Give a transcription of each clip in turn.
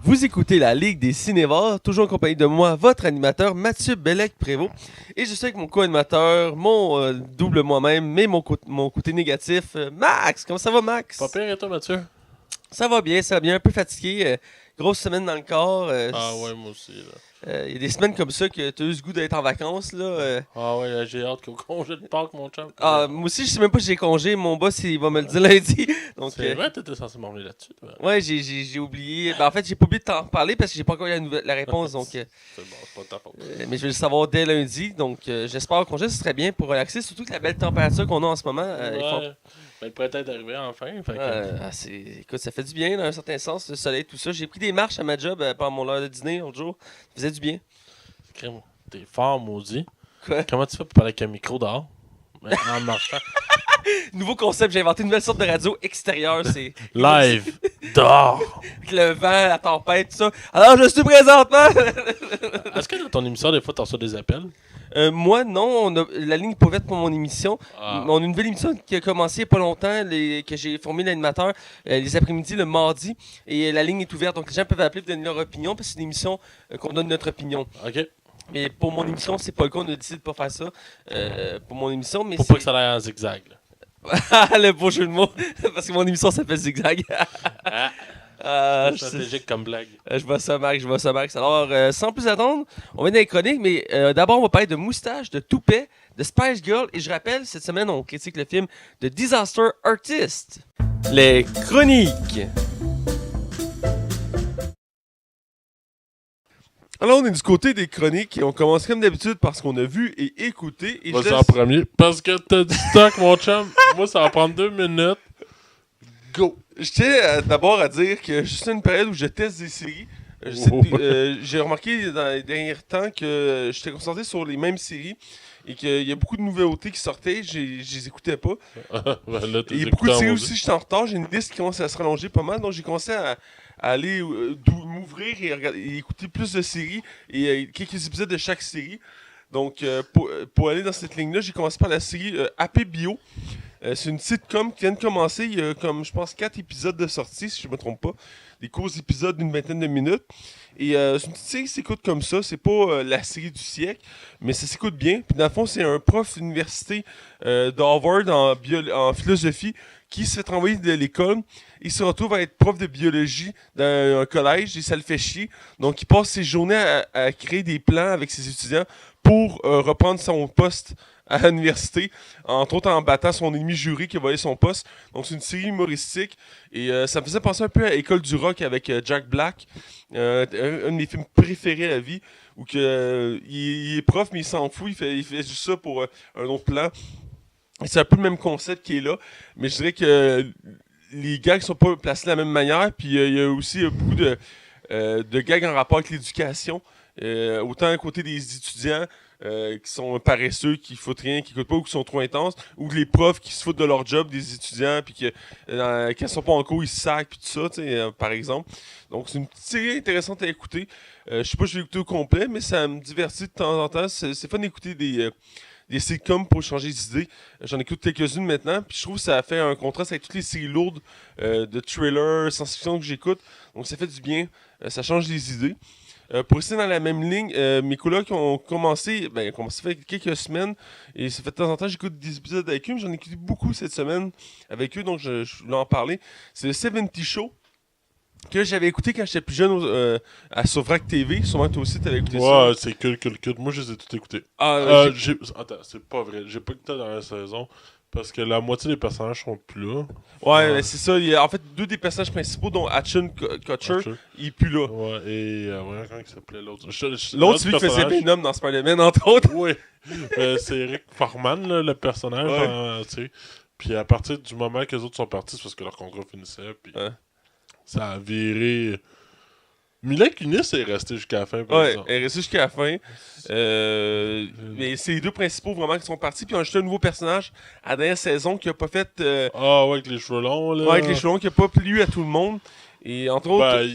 Vous écoutez la Ligue des Cinévores, toujours en compagnie de moi, votre animateur Mathieu Bellec-Prévost. Et je suis avec mon co-animateur, mon double moi-même, mais mon côté négatif, Max. Comment ça va, Max? Pas pire et toi, Mathieu? Ça va bien, un peu fatigué. Grosse semaine dans le corps. Ah ouais, moi aussi. Là. Il y a des semaines comme ça que tu as eu ce goût d'être en vacances. Là, Ah ouais, j'ai hâte qu'au congé de Pâques, mon chum. moi aussi, je sais même pas si j'ai congé. Mon boss, il va me le dire lundi. Donc, c'est vrai, t'étais censé m'emmener là-dessus, toi. Ouais, j'ai oublié. En fait, j'ai pas oublié de t'en parler parce que j'ai pas encore eu la réponse. Donc, c'est bon, c'est pas de ta faute. mais je vais le savoir dès lundi. Donc, j'espère au congé, ce serait bien pour relaxer. Surtout que la belle température qu'on a en ce moment. Ouais, ben, le printemps est arrivé enfin. Fait que... Écoute, ça fait du bien dans un certain sens, le soleil, tout ça. J'ai pris des marches à ma job pendant mon heure de dîner l'autre jour. Ça faisait du bien. Crème, t'es fort, maudit. Quoi? Comment tu fais pour parler avec un micro dehors? Mais en marchant. Nouveau concept, j'ai inventé une nouvelle sorte de radio extérieure. C'est Live, dehors. avec le vent, la tempête, tout ça. Alors, je suis présentement. Est-ce que dans ton émission, des fois, t'en reçois des appels? Moi, non. La ligne est pas ouverte pour mon émission. Ah. On a une nouvelle émission qui a commencé il n'y a pas longtemps, que j'ai formé l'animateur les après-midi, le mardi. Et la ligne est ouverte. Donc, les gens peuvent appeler pour donner leur opinion parce que c'est une émission qu'on donne notre opinion. Ok. Mais pour mon émission, c'est pas le cas. On a décidé de pas faire ça pour mon émission. Mais Pour pas que ça aille en zigzag. Là. Le beau jeu de mots. Parce que mon émission s'appelle Zigzag. C'est stratégique comme blague. Je vois ça, Max. Alors, sans plus attendre, on va dans les chroniques, mais d'abord, on va parler de Moustache, de Toupet, de Spice Girl. Et je rappelle, cette semaine, on critique le film de Disaster Artist. Les chroniques. Alors, on est du côté des chroniques et on commence comme d'habitude par ce qu'on a vu et écouté. Et Vas-y en premier. Parce que t'as du stock, mon chum. Moi, ça va prendre 2 minutes. Go! Je tiens d'abord à dire que je suis une période où je teste des séries. J'ai remarqué dans les derniers temps que j'étais concentré sur les mêmes séries et qu'il y a beaucoup de nouveautés qui sortaient. Je les écoutais pas. Ben là, Et il y a beaucoup de séries aussi, j'étais en retard. J'ai une liste qui commence à se rallonger pas mal. Donc j'ai commencé à aller m'ouvrir et écouter plus de séries et quelques épisodes de chaque série. Donc pour aller dans cette ligne-là, j'ai commencé par la série AP Bio. C'est une sitcom qui vient de commencer. Il y a comme, je pense, 4 épisodes de sortie, si je ne me trompe pas. Des courts épisodes d'une vingtaine de minutes. Et c'est une petite série qui s'écoute comme ça. C'est pas la série du siècle, mais ça s'écoute bien. Puis dans le fond, c'est un prof d'université d'Harvard en philosophie qui se fait renvoyer de l'école. Il se retrouve à être prof de biologie dans un collège et ça le fait chier. Donc, il passe ses journées à créer des plans avec ses étudiants pour reprendre son poste à l'université, entre autres en battant son ennemi juré qui a volé son poste. Donc c'est une série humoristique et ça me faisait penser un peu à École du rock avec Jack Black, un de mes films préférés à la vie, où il est prof mais il s'en fout, il fait juste ça pour un autre plan. Et c'est un peu le même concept qui est là, mais je dirais que les gags sont pas placés de la même manière, puis il y a aussi beaucoup de gags en rapport avec l'éducation, autant à côté des étudiants qui sont paresseux, qui foutent rien, qui écoutent pas ou qui sont trop intenses, ou les profs qui se foutent de leur job des étudiants, puis que quand ils sont pas en cours, ils se sacent, puis tout ça, par exemple. Donc c'est une petite série intéressante à écouter. Je sais pas si je vais l'écouter au complet, mais ça me divertit de temps en temps. C'est fun d'écouter des sitcoms pour changer d'idée. J'en écoute quelques-unes maintenant, puis je trouve que ça fait un contraste avec toutes les séries lourdes de thrillers, science-fiction que j'écoute. Donc ça fait du bien, ça change les idées. Pour rester dans la même ligne, mes colocs ont commencé, ça fait quelques semaines, et ça fait de temps en temps j'écoute des épisodes avec eux, mais j'en ai écouté beaucoup cette semaine avec eux, donc je voulais en parler. C'est le 70 Show, que j'avais écouté quand j'étais plus jeune à Sovrac TV, sûrement toi aussi t'avais écouté ça. Ouais, c'est cool. Moi, je les ai tous écoutés. Attends, c'est pas vrai. J'ai pas écouté dans la saison. Parce que la moitié des personnages sont plus là. Ouais, mais c'est ça. Il y a en fait 2 des personnages principaux, dont Ashton Kutcher, il est plus là. Ouais, et comment il s'appelait l'autre? L'autre, celui qui faisait Venom dans Spider-Man, entre autres. Oui, c'est Eric Farman, là, le personnage. Ouais. Tu sais. Puis à partir du moment que les autres sont partis, c'est parce que leur contrat finissait. Puis ça a viré. Mila Kunis est resté jusqu'à la fin. Ouais, elle est restée jusqu'à la fin. Mais c'est les 2 principaux vraiment qui sont partis. Puis on a ajouté un nouveau personnage à la dernière saison qui a pas fait. Ah ouais, avec les cheveux longs, là. Ouais, avec les cheveux longs, qui a pas plu à tout le monde. Et entre autres.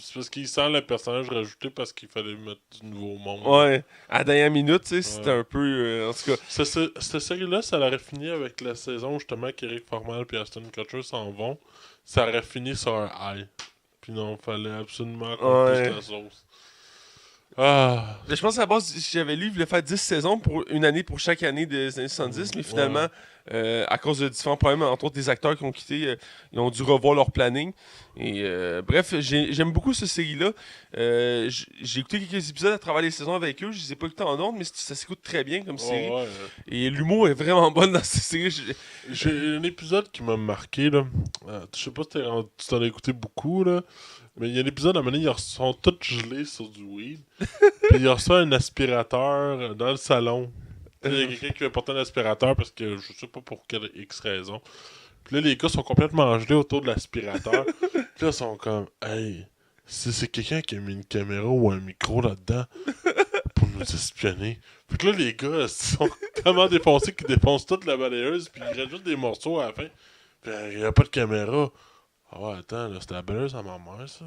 C'est parce qu'il sent le personnage rajouté parce qu'il fallait mettre du nouveau monde. Ouais, à la dernière minute, tu sais, c'était un peu. En tout cas. Cette série-là, ça aurait fini avec la saison justement qu'Eric Formal et Aston Kutcher s'en vont. Ça aurait fini sur un high. Puis non, fallait absolument qu'on pousse la sauce. Ah. Je pense à la base, j'avais lu, il voulait faire 10 saisons pour une année pour chaque année des années 70, mais finalement, à cause de différents problèmes, entre autres des acteurs qui ont quitté, ils ont dû revoir leur planning. Et bref, j'aime beaucoup cette série-là. J'ai écouté quelques épisodes à travers les saisons avec eux. Je les ai pas écoutés en ordre, mais ça s'écoute très bien comme série. Et l'humour est vraiment bon dans cette série. J'ai un épisode qui m'a marqué, là. Je sais pas si tu t'en as écouté beaucoup, là. Mais il y a un épisode, à un moment donné, ils sont tous gelés sur du weed. Puis il reçoit un aspirateur dans le salon. Puis il y a quelqu'un qui veut porter un aspirateur parce que je sais pas pour quelle X raison. Puis là, les gars sont complètement gelés autour de l'aspirateur. Puis là, ils sont comme, hey, si c'est quelqu'un qui a mis une caméra ou un micro là-dedans pour nous espionner. Puis là, les gars, ils sont tellement défoncés qu'ils défoncent toute la balayeuse. Puis ils rajoutent des morceaux à la fin. Puis il n'y a pas de caméra. Ah ouais, attends, là, c'était la balayeuse à ma mère, ça.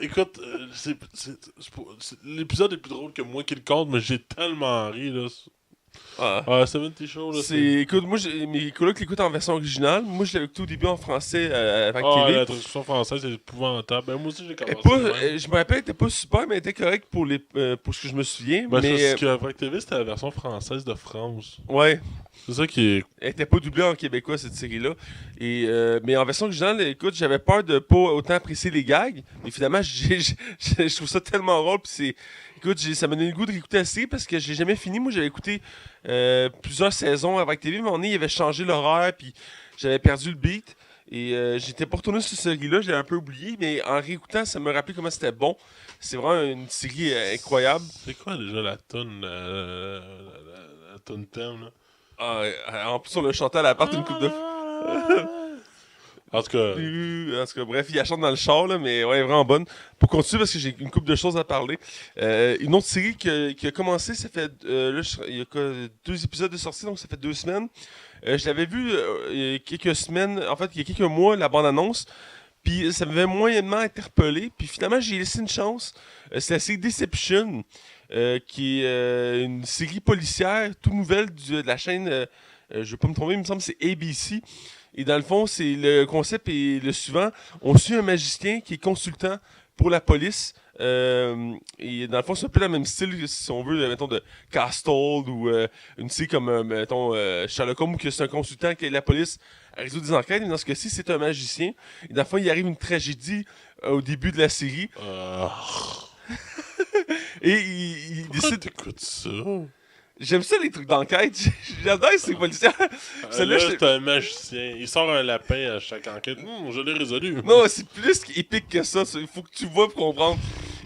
Écoute, l'épisode est plus drôle que moi qui le compte, mais j'ai tellement ri, là. 70 Show, là. Écoute, moi, mes colocs l'écoutent en version originale. Moi, je l'avais écouté au début en français avec TV. La traduction française, c'est épouvantable. Ben, moi aussi, j'ai commencé. Je me rappelle, elle était pas super, mais elle était correcte pour ce que je me souviens. Ben, parce que avec TV, c'était la version française de France. Ouais. C'est ça qui est. Elle était pas doublée en québécois, cette série-là. Mais en version originale, écoute, j'avais peur de pas autant apprécier les gags. Mais finalement, je trouve ça tellement drôle. Puis écoute, ça m'a donné le goût de réécouter la série parce que j'ai jamais fini. Moi, j'avais écouté plusieurs saisons avec TV, mais à un moment donné, il avait changé l'horaire, puis j'avais perdu le beat. Et j'étais pas retourné sur cette série-là, je l'avais un peu oublié, mais en réécoutant, ça me rappelait comment c'était bon. C'est vraiment une série incroyable. C'est quoi déjà la toune la toune thème, là? En plus, on l'a chanté à la part une coupe de... En tout cas, bref, il la chante dans le char, là, mais ouais, vraiment bonne. Pour continuer, parce que j'ai une couple de choses à parler. Une autre série qui a commencé, ça fait... il y a 2 épisodes de sortie, donc ça fait 2 semaines. Je l'avais vu il y a quelques semaines, en fait, il y a quelques mois, la bande-annonce. Puis ça m'avait moyennement interpellé. Puis finalement, j'ai laissé une chance. C'est la série Deception, qui est une série policière toute nouvelle de la chaîne... je ne vais pas me tromper, il me semble que c'est ABC. Et dans le fond, le concept est le suivant. On suit un magicien qui est consultant pour la police. Et dans le fond, c'est un peu le même style, si on veut, mettons, de Castle ou une série comme, mettons, Sherlock Holmes, où c'est un consultant qui aide la police à résoudre des enquêtes. Mais dans ce cas-ci, c'est un magicien. Et dans le fond, il arrive une tragédie au début de la série. Et il décide... T'écoutes ça? J'aime ça, les trucs d'enquête. J'adore ces policiers. Là, c'est un magicien. Il sort un lapin à chaque enquête. Je l'ai résolu. Non, c'est plus épique que ça. Il faut que tu vois pour comprendre.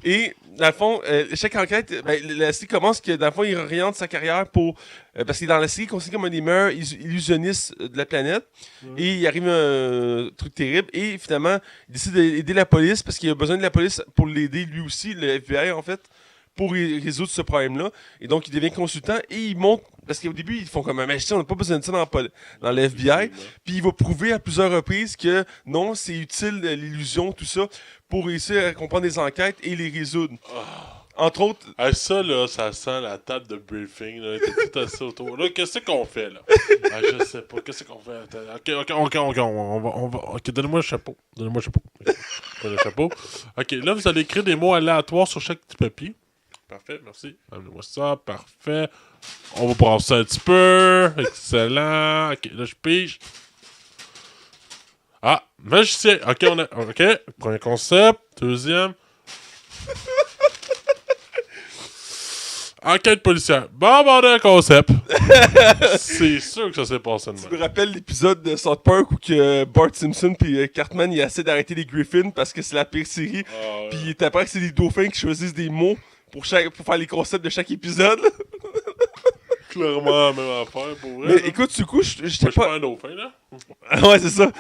Et, dans le fond, chaque enquête, la série commence que, dans le fond, il réoriente sa carrière pour... parce que dans la série, il est considéré comme un des meilleurs illusionnistes de la planète. Et il arrive un truc terrible. Et, finalement, il décide d'aider la police parce qu'il a besoin de la police pour l'aider, lui aussi, le FBI, en fait, pour résoudre ce problème-là. Et donc, il devient consultant et il monte... Parce qu'au début, ils font comme un magicien, on n'a pas besoin de ça dans le FBI. Puis il va prouver à plusieurs reprises que non, c'est utile, l'illusion, tout ça, pour réussir à comprendre des enquêtes et les résoudre. Entre autres... ça, là, ça sent la table de briefing. Là, t'es tout assis autour. Là, qu'est-ce qu'on fait, là? Je sais pas. Qu'est-ce qu'on fait? Ok, donnez-moi le chapeau. Donnez-moi le chapeau. Ok, là, vous allez écrire des mots aléatoires sur chaque petit papier. Parfait, merci. Amenez-moi ça, parfait. On va brasser un petit peu. Excellent. Ok, là, je pige. Magicien. Ok, premier concept. Deuxième. Enquête policière. Bon, un concept. C'est sûr que ça s'est passé de même. Tu me rappelles l'épisode de South Park où que Bart Simpson puis Cartman il essaie d'arrêter les Griffins parce que c'est la pire série. Puis t'apprends que c'est les dauphins qui choisissent des mots pour faire les concepts de chaque épisode. Clairement, même affaire pour vrai. Mais là, écoute, du coup, j'étais pas un dauphin, là. Ouais, c'est ça.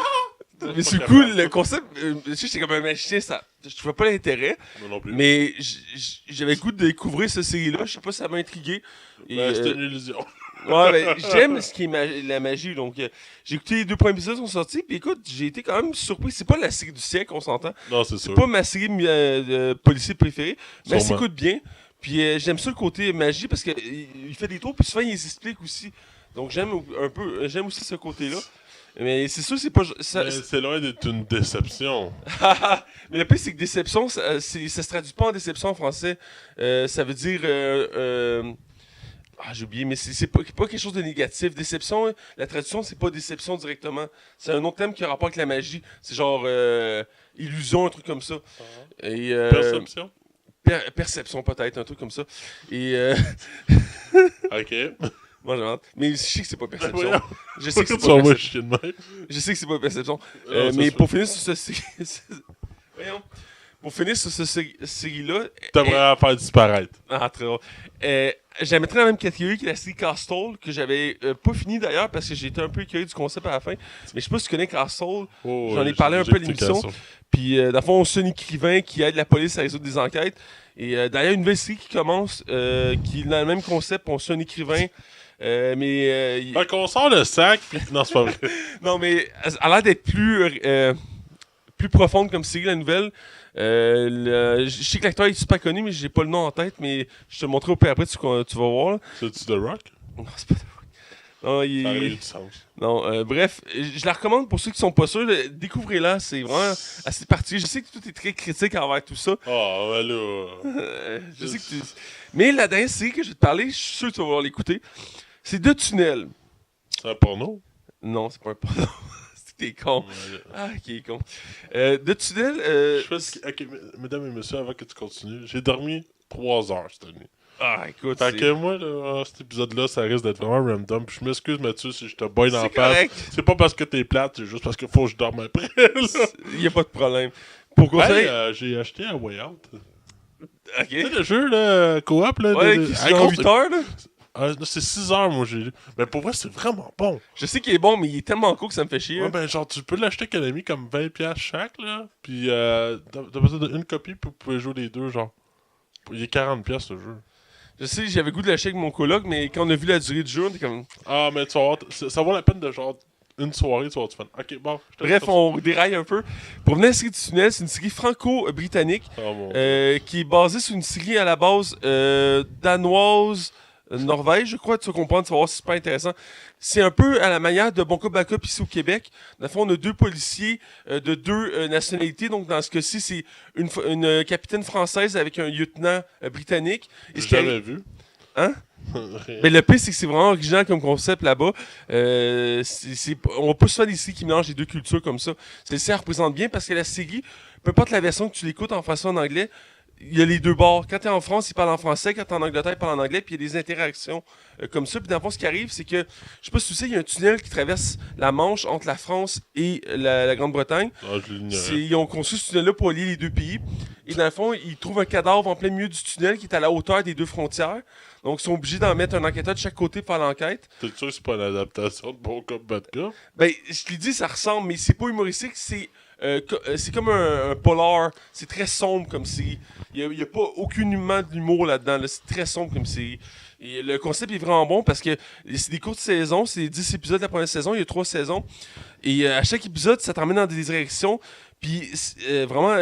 Mais du coup, le concept, j'étais comme un magicien, je trouvais pas l'intérêt. Moi non plus. Mais j'avais le goût de découvrir cette série-là. Je sais pas si ça m'a intrigué. C'était une illusion. Ouais, mais j'aime ce qui est la magie. Donc, j'ai écouté les 2 premiers épisodes qui sont sortis. Puis écoute, j'ai été quand même surpris. C'est pas la série du siècle, on s'entend. Non, c'est sûr. C'est pas ma série policier préférée. Mais elle s'écoute bien. Puis j'aime ça le côté magie parce qu'il fait des tours. Puis souvent, il les explique aussi. Donc, j'aime aussi ce côté-là. Mais c'est sûr, c'est pas. Mais c'est loin d'être une déception. Mais le pire, c'est que déception, ça se traduit pas en déception en français. Ça veut dire. J'ai oublié, mais c'est pas quelque chose de négatif. Déception, la traduction, c'est pas déception directement. C'est un autre thème qui a rapport avec la magie. C'est genre illusion, un truc comme ça. Et, Perception? Perception, peut-être, un truc comme ça. Et. Ok. Moi, j'ai hâte. Mais je sais que c'est pas perception. Voyons. Je sais que c'est Tu pas vas perception. chier de même. Je sais que c'est pas perception. Non, Mais c'est pour finir sur Voyons. Pour finir sur cette série-là. T'aimerais la faire disparaître. Très drôle. J'aimerais dans la même catégorie que la série Castle, que j'avais pas fini d'ailleurs parce que j'étais un peu écœuré du concept à la fin. Mais je sais pas si tu connais Castle. Oh, J'en ai parlé un peu à l'émission. Castle. Puis, dans le fond, c'est un écrivain qui aide la police à résoudre des enquêtes. Et d'ailleurs, une nouvelle série qui commence, qui est dans le même concept. On suit un écrivain. Fait qu'on sort le sac, puis non, c'est pas vrai. Non, mais elle a l'air d'être plus profonde comme série, la nouvelle. Je sais que l'acteur est super connu, mais j'ai pas le nom en tête, mais je te le montrerai au pire après, tu vas voir. Là. C'est-tu The Rock? Non, c'est pas The Rock. Non, Ça aurait eu du sens. Non, bref, je la recommande pour ceux qui sont pas sûrs. Découvrez-la, c'est vraiment assez particulier. Je sais que tout est très critique envers tout ça. Oh, ben là. Je sais que tu... Mais la dernière série que je vais te parler, je suis sûr que tu vas vouloir l'écouter. C'est Deux Tunnels. C'est un porno? Non, c'est pas un porno. T'es con. Ah, qui est con. Deux Tunnels... Ok, mesdames et messieurs, avant que tu continues, j'ai dormi 3 heures cette nuit. Ah, écoute, Fait que moi, là, cet épisode-là, ça risque d'être vraiment random. Puis je m'excuse, Mathieu, si je te boille dans la face. correct. C'est pas parce que t'es plate, c'est juste parce qu'il faut que je dorme après. Il y a pas de problème. Pour conseil... Hey, j'ai acheté un Way Out. Ok. Tu sais, le jeu, là, coop, là. Ouais, qui se joue en 8 heures, là. C'est 6 heures, moi, j'ai lu. Mais pour vrai, c'est vraiment bon. Je sais qu'il est bon, mais il est tellement court que ça me fait chier. Ouais, hein. ben, genre, tu peux l'acheter économie comme 20$ chaque, là. Puis, t'as besoin d'une copie, puis vous pouvez jouer les deux, genre. Il est 40$ le jeu. Je sais, j'avais goût de l'acheter avec mon coloc, mais quand on a vu la durée du jeu, on était comme... Ah, mais tu vas voir, ça vaut la peine de, genre, une soirée, tu vas avoir du fun. Ok, bon. je te Bref, laisse on déraille un peu. Pour venir à la série du tunnel, c'est une série franco-britannique Oh, mon qui est basée sur une série à la base danoise, Norvège, je crois, tu vas comprendre, tu vas voir, c'est super intéressant. C'est un peu à la manière de Bon Cop Bad Cop ici au Québec. Dans le fond, on a deux policiers de deux nationalités. Donc, dans ce cas-ci, c'est une capitaine française avec un lieutenant britannique. Et J'ai ce qui jamais vu. Hein? Mais le pire, c'est que c'est vraiment original comme concept là-bas. On va pas se faire des séries qui mélangent les deux cultures comme ça. Celle-ci, elle représente bien parce que la série, peu importe la version que tu l'écoutes en français ou en anglais, il y a les deux bords. Quand t'es en France, ils parlent en français. Quand t'es en Angleterre, ils parlent en anglais. Puis il y a des interactions comme ça. Puis dans le fond, ce qui arrive, c'est que, je sais pas si tu sais, il y a un tunnel qui traverse la Manche entre la France et la Grande-Bretagne. Ah, je l'ignorais. Ils ont construit ce tunnel-là pour lier les deux pays. Et dans le fond, ils trouvent un cadavre en plein milieu du tunnel qui est à la hauteur des deux frontières. Donc, ils sont obligés d'en mettre un enquêteur de chaque côté pour faire l'enquête. T'es sûr que c'est pas une adaptation de Bon Cop Bad Cop? Ben, je l'ai dit, ça ressemble, mais c'est pas humoristique, c'est comme un polar. C'est très sombre comme série. Il n'y a pas aucunement d'humour là-dedans. Là. C'est très sombre comme série. Et le concept est vraiment bon parce que c'est des courtes saisons. C'est 10 épisodes de la première saison. Il y a 3 saisons. Et à chaque épisode, ça t'emmène dans des directions. Puis vraiment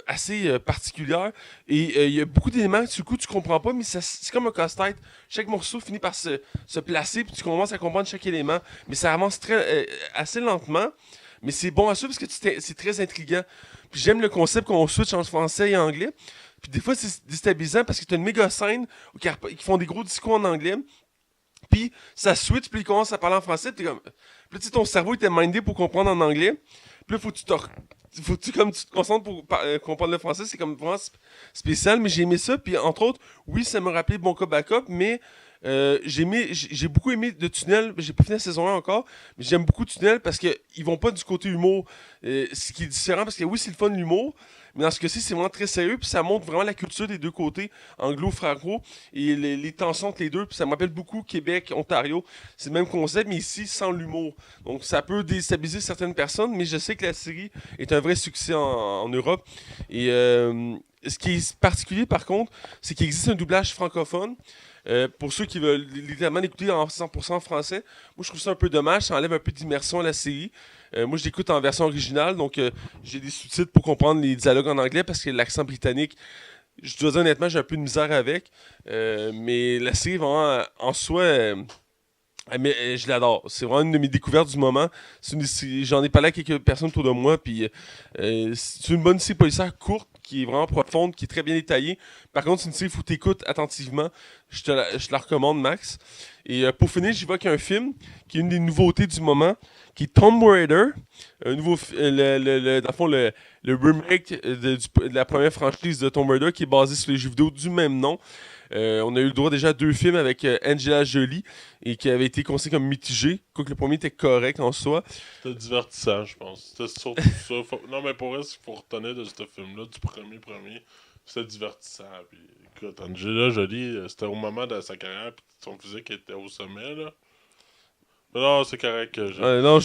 assez particulière. Et il y a beaucoup d'éléments que du coup tu comprends pas, mais c'est comme un casse-tête. Chaque morceau finit par se placer, puis tu commences à comprendre chaque élément. Mais ça avance assez lentement. Mais c'est bon à suivre parce que c'est très intriguant. Puis j'aime le concept qu'on switch entre français et anglais. Puis des fois, c'est déstabilisant parce que tu as une méga scène où ils font des gros discours en anglais. Puis ça switch, puis ils commencent à parler en français. Puis comme... Puis tu sais, ton cerveau était mindé pour comprendre en anglais. Puis là, faut que tu te concentres pour comprendre le français. C'est comme vraiment spécial. Mais j'ai aimé ça. Puis entre autres, oui, ça m'a rappelé Bon Cop Bad Cop, mais... j'ai beaucoup aimé de Tunnel. J'ai pas fini la saison 1 encore, mais j'aime beaucoup Tunnel parce qu'ils vont pas du côté humour. Ce qui est différent parce que oui, c'est le fun l'humour, mais dans ce cas-ci, c'est vraiment très sérieux. Puis ça montre vraiment la culture des deux côtés, anglo-franco, et les tensions entre les deux. Puis ça me rappelle beaucoup Québec, Ontario. C'est le même concept, mais ici sans l'humour. Donc ça peut déstabiliser certaines personnes, mais je sais que la série est un vrai succès en Europe. Et ce qui est particulier par contre, c'est qu'il existe un doublage francophone. Pour ceux qui veulent littéralement l'écouter en 100% français, moi je trouve ça un peu dommage, ça enlève un peu d'immersion à la série. Moi je l'écoute en version originale, donc j'ai des sous-titres pour comprendre les dialogues en anglais parce que l'accent britannique, je dois dire honnêtement, j'ai un peu de misère avec. Mais la série vraiment en soi Ah, mais je l'adore. C'est vraiment une de mes découvertes du moment. J'en ai parlé à quelques personnes autour de moi, puis c'est une bonne série policière courte, qui est vraiment profonde, qui est très bien détaillée. Par contre, c'est une série, il faut t'écouter attentivement. Je te la recommande, Max. Et pour finir, j'évoque un film qui est une des nouveautés du moment, qui est Tomb Raider. Un nouveau, dans le fond, le remake de la première franchise de Tomb Raider, qui est basé sur les jeux vidéo du même nom. On a eu le droit déjà à 2 films avec Angela Jolie et qui avait été considéré comme mitigé. Quoique le premier était correct en soi. C'était divertissant, je pense. C'était surtout ça. Non, mais pour vrai, ce qu'il faut retenir de ce film-là, du premier, c'était divertissant. Puis, écoute, Angela Jolie, c'était au moment de sa carrière, puis son physique était au sommet, là. Mais non, c'est correct. Non,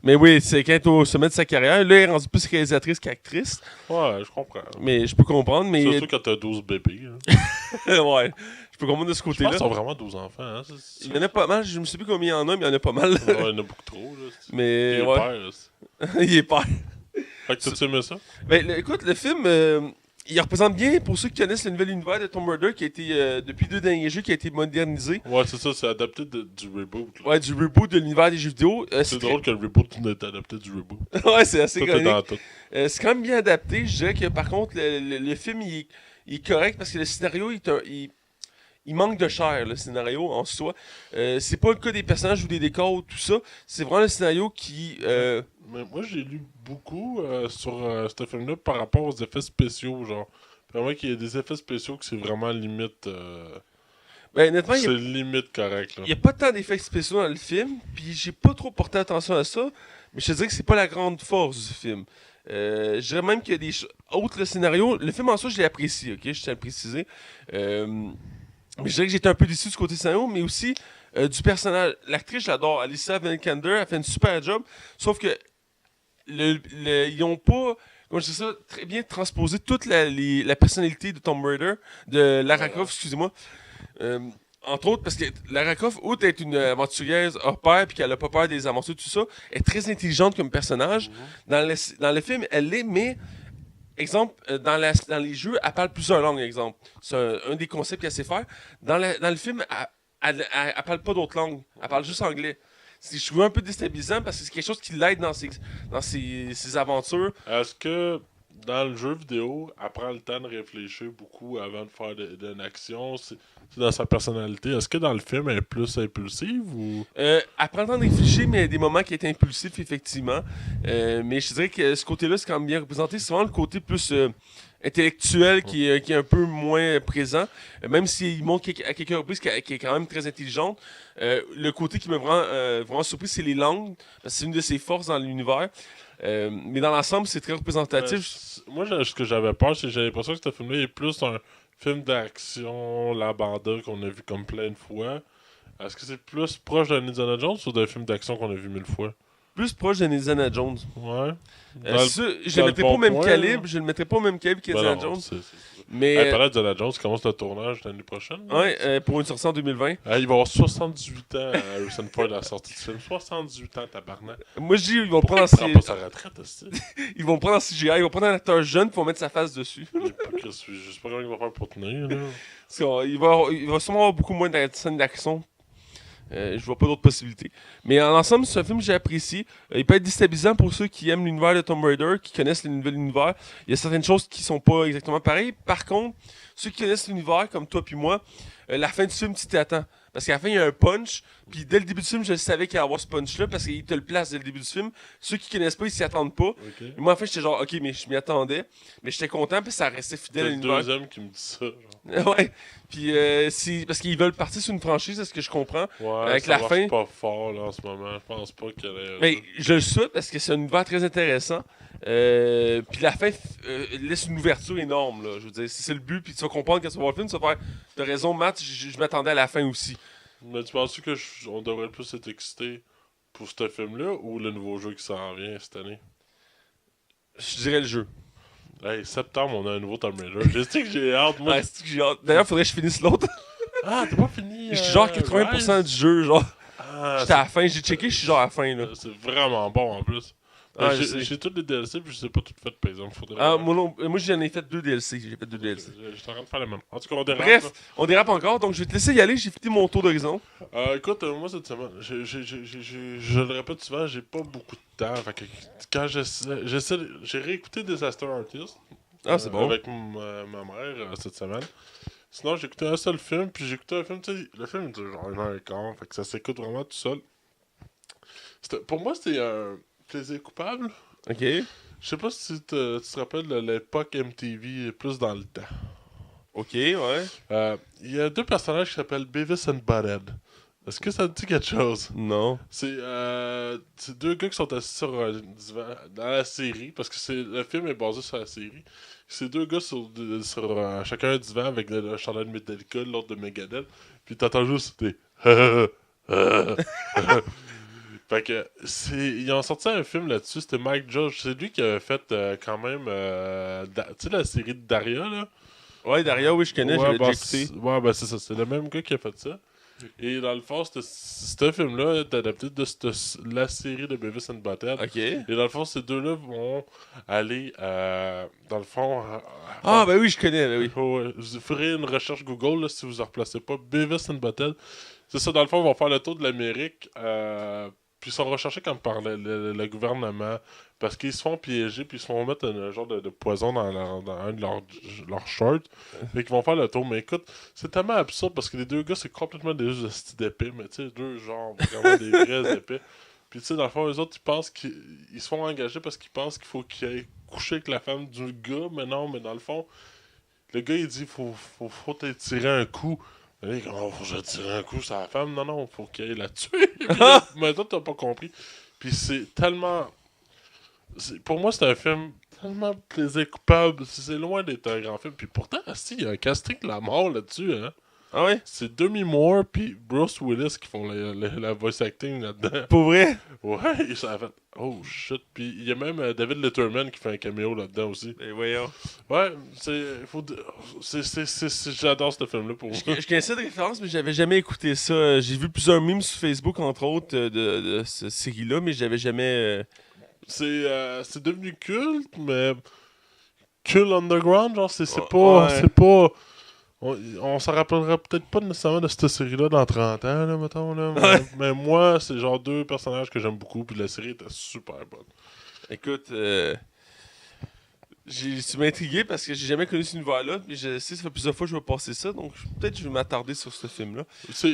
mais oui, c'est quand elle est au sommet de sa carrière. Là, elle est rendue plus réalisatrice qu'actrice. Ouais, je comprends. Mais je peux comprendre. Mais... Surtout quand t'as 12 bébés. Hein. Ouais, je peux comprendre de ce Je pense côté-là. qu'ils sont vraiment 12 enfants. Hein. Il y en a pas mal. Je ne sais plus combien il y en a, mais il y en a pas mal. Ouais, il y en a beaucoup trop. Là. Mais Il est ouais. père, là. Il est père. Fait que t'as-tu aimé ça? Ben, écoute, le film, il représente bien, pour ceux qui connaissent le nouvel univers de Tomb Raider, qui a été, depuis 2 derniers jeux, qui a été modernisé. Ouais, c'est ça, c'est adapté du reboot. Là. Ouais, du reboot de l'univers des jeux vidéo. C'est drôle que le reboot n'est adapté du reboot. Ouais, c'est assez Tout est ironique. dans tout. C'est quand même bien adapté. Je dirais que par contre, le film, il est correct parce que le scénario, il manque de chair, le scénario en soi. C'est pas le cas des personnages ou des décors ou tout ça. C'est vraiment le scénario qui. Mais moi, j'ai lu beaucoup sur ce film-là par rapport aux effets spéciaux, genre. Vraiment qu'il y a des effets spéciaux que c'est vraiment limite. Ben, honnêtement, c'est limite correct, là. il n'y a pas tant d'effets spéciaux dans le film, puis j'ai pas trop porté attention à ça, mais je te dirais que c'est pas la grande force du film. Je dirais même qu'il y a des choses. Outre le scénario, le film en soi, je l'ai apprécié, ok, je tiens à le préciser. Mais je dirais que j'étais un peu déçu du côté scénario, mais aussi du personnage. L'actrice, je l'adore. Alicia Vikander, elle fait une super job, sauf que ils ont pas, comment je dis ça, très bien transposé toute la personnalité de Tomb Raider, de Lara Croft, excusez-moi. Entre autres, parce que Lara Croft, outre d'être une aventurière hors pair puis qu'elle a pas peur des aventures, tout ça, est très intelligente comme personnage. Dans le film, elle l'est, mais, exemple, dans les jeux, elle parle plusieurs langues, exemple. C'est un des concepts qu'elle sait faire. Dans le film, elle parle pas d'autres langues. Elle parle juste anglais. Je trouve un peu déstabilisant parce que c'est quelque chose qui l'aide dans ses aventures. Est-ce que dans le jeu vidéo, elle prend le temps de réfléchir beaucoup avant de faire une action? C'est dans sa personnalité. Est-ce que dans le film, elle est plus impulsive ou. Elle prend le temps de réfléchir, mais il y a des moments qui est impulsif, effectivement. Mais je dirais que ce côté-là, c'est quand même bien représenté. C'est vraiment le côté plus intellectuel qui est un peu moins présent. Même s'il montre à quelques reprises qu'elle est quand même très intelligente. Le côté qui me rend vraiment surpris, c'est les langues. Parce que c'est une de ses forces dans l'univers. Mais dans l'ensemble, c'est très représentatif. Moi, ce que j'avais peur, c'est que j'avais l'impression que ce film-là est plus un film d'action, la banda qu'on a vu comme plein de fois. Est-ce que c'est plus proche d'un Indiana Jones ou d'un film d'action qu'on a vu 1000 fois? Plus proche de Indiana Jones. Ouais. Je le mettrais pas au même calibre. Je le mettrais pas au même calibre qu'Indiana Jones. Mais. Parlant d'Indiana Jones, commence le tournage l'année prochaine. Ouais, pour une sortie en 2020. Il va avoir 78 ans à Harrison Ford à la sortie du film. 78 ans, tabarnak. Moi, je dis, ils vont Pourquoi prendre il prend pas sa retraite aussi? Ils vont prendre en CGI, ils vont prendre un acteur jeune pour mettre sa face dessus. Je sais pas comment il va faire pour tenir. Là. Il va sûrement avoir beaucoup moins de scènes d'action. Je vois pas d'autres possibilités. Mais en ensemble, c'est un film que j'ai apprécié. Il peut être déstabilisant pour ceux qui aiment l'univers de Tomb Raider, qui connaissent le nouvel univers. Il y a certaines choses qui sont pas exactement pareilles. Par contre, ceux qui connaissent l'univers, comme toi puis moi, la fin du film, tu t'attends. Parce qu'à la fin, il y a un punch. Puis dès le début du film, je savais qu'il allait y avoir ce punch-là parce qu'il te le place dès le début du film. Ceux qui connaissent pas, ils s'y attendent pas. Okay. Et moi, en fait, j'étais genre, ok, mais je m'y attendais. Mais j'étais content, puis ça restait fidèle à l'univers. C'est le deuxième qui me dit ça. Genre. Ouais. Puis c'est parce qu'ils veulent partir sur une franchise, c'est ce que je comprends. Ouais, avec ça la marche fin. Pas fort là, en ce moment. Je pense pas qu'il y ait. Mais je le souhaite parce que c'est un univers très intéressant. Puis la fin laisse une ouverture énorme. Là. Je veux dire, c'est le but. Puis tu vas comprendre quand tu vas voir le film, tu vas faire. T'as raison, Matt, je m'attendais à la fin aussi. Mais tu penses que on devrait plus être excité pour ce film-là ou le nouveau jeu qui s'en vient cette année? Je dirais le jeu. Hey, septembre, on a un nouveau Tomb Raider. J'ai dit que j'ai hâte, moi. Ouais, que j'ai hâte. D'ailleurs, faudrait que je finisse l'autre. Ah, t'as pas fini? Je suis genre 80% du jeu, genre. Ah, j'étais à la fin, j'ai checké, je suis genre à la fin, là. C'est vraiment bon en plus. Ah, je sais. J'ai tous les DLC, puis je sais pas tout fait, par exemple. Ah, moi j'en ai fait 2 DLC. J'ai fait 2 DLC. J'étais en train de faire le même. En tout cas, on dérape. Bref, on dérape encore, donc je vais te laisser y aller. J'ai fini mon tour d'horizon. Écoute, moi cette semaine, je le répète souvent, j'ai pas beaucoup de temps. Fait que quand j'ai réécouté Disaster Artist Ah, c'est bon. avec ma mère cette semaine. Sinon, j'ai écouté un seul film, puis j'ai écouté un film, tu sais, le film dure genre 1h15, fait que ça s'écoute vraiment tout seul. Pour moi, c'était un plaisir coupable. Ok. Je sais pas si tu te rappelles de l'époque MTV, plus dans le temps. Ok, ouais. Il y a deux personnages qui s'appellent Beavis and Butthead. Est-ce que ça te dit quelque chose? Non. C'est deux gars qui sont assis sur un divan dans la série, parce que le film est basé sur la série. C'est deux gars sur chacun un divan avec le chandail de Metallica, l'autre de Megadeth, puis t'entends juste des Fait que ils ont sorti un film là-dessus, c'était Mike Judge, c'est lui qui avait fait quand même tu sais la série de Daria là? Ouais, Daria, oui, je connais, j'avais déjà écouté. Ouais, ben c'est ça, c'est le même gars qui a fait ça. Et dans le fond, ce film-là est adapté de la série de Beavis and Butthead. Ok. Et dans le fond, ces deux-là vont aller, dans le fond... Ah, ben oui, je connais, ben oui. Vous ferez une recherche Google là, si vous en replacez pas. Beavis and Butthead. C'est ça, dans le fond, ils vont faire le tour de l'Amérique. Puis ils sont recherchés comme par le gouvernement. Parce qu'ils se font piéger, puis ils se font mettre un genre de poison dans un de leurs shorts. Fait qu'ils vont faire le tour. Mais écoute, c'est tellement absurde parce que les deux gars, c'est complètement des hosties d'épée. Mais tu sais, deux genres, vraiment des vrais épées. Puis tu sais, dans le fond, eux autres, ils pensent qu'ils se font engager parce qu'ils pensent qu'il faut qu'ils aillent coucher avec la femme du gars. Mais non, mais dans le fond, le gars, il dit faut tirer un coup. Mais là, oh, faut que je tire un coup sur la femme. Non, non, faut qu'il aille la tuer. Mais toi, t'as pas compris. Puis c'est tellement... Pour moi, c'est un film tellement plaisir coupable. C'est loin d'être un grand film. Puis pourtant, il y a un casting de la mort là-dessus. Hein? Ah ouais? C'est Demi Moore puis Bruce Willis qui font la voice acting là-dedans. Pour vrai? Ouais, ça a fait... Oh shit. Puis il y a même David Letterman qui fait un caméo là-dedans aussi. Ben voyons. Ouais, j'adore ce film-là pour moi. Je connaissais de référence, mais j'avais jamais écouté ça. J'ai vu plusieurs memes sur Facebook, entre autres, de cette série-là, mais j'avais jamais... C'est devenu culte, mais culte underground, genre c'est Ouais. c'est pas on s'en rappellera peut-être pas nécessairement de cette série-là dans 30 ans, là, mettons, là. Ouais. Mais moi, c'est genre deux personnages que j'aime beaucoup, puis la série était super bonne. Écoute, tu m'as intrigué parce que j'ai jamais connu cet univers-là, puis je sais, ça fait plusieurs fois que je vais passer ça, donc peut-être que je vais m'attarder sur ce film-là.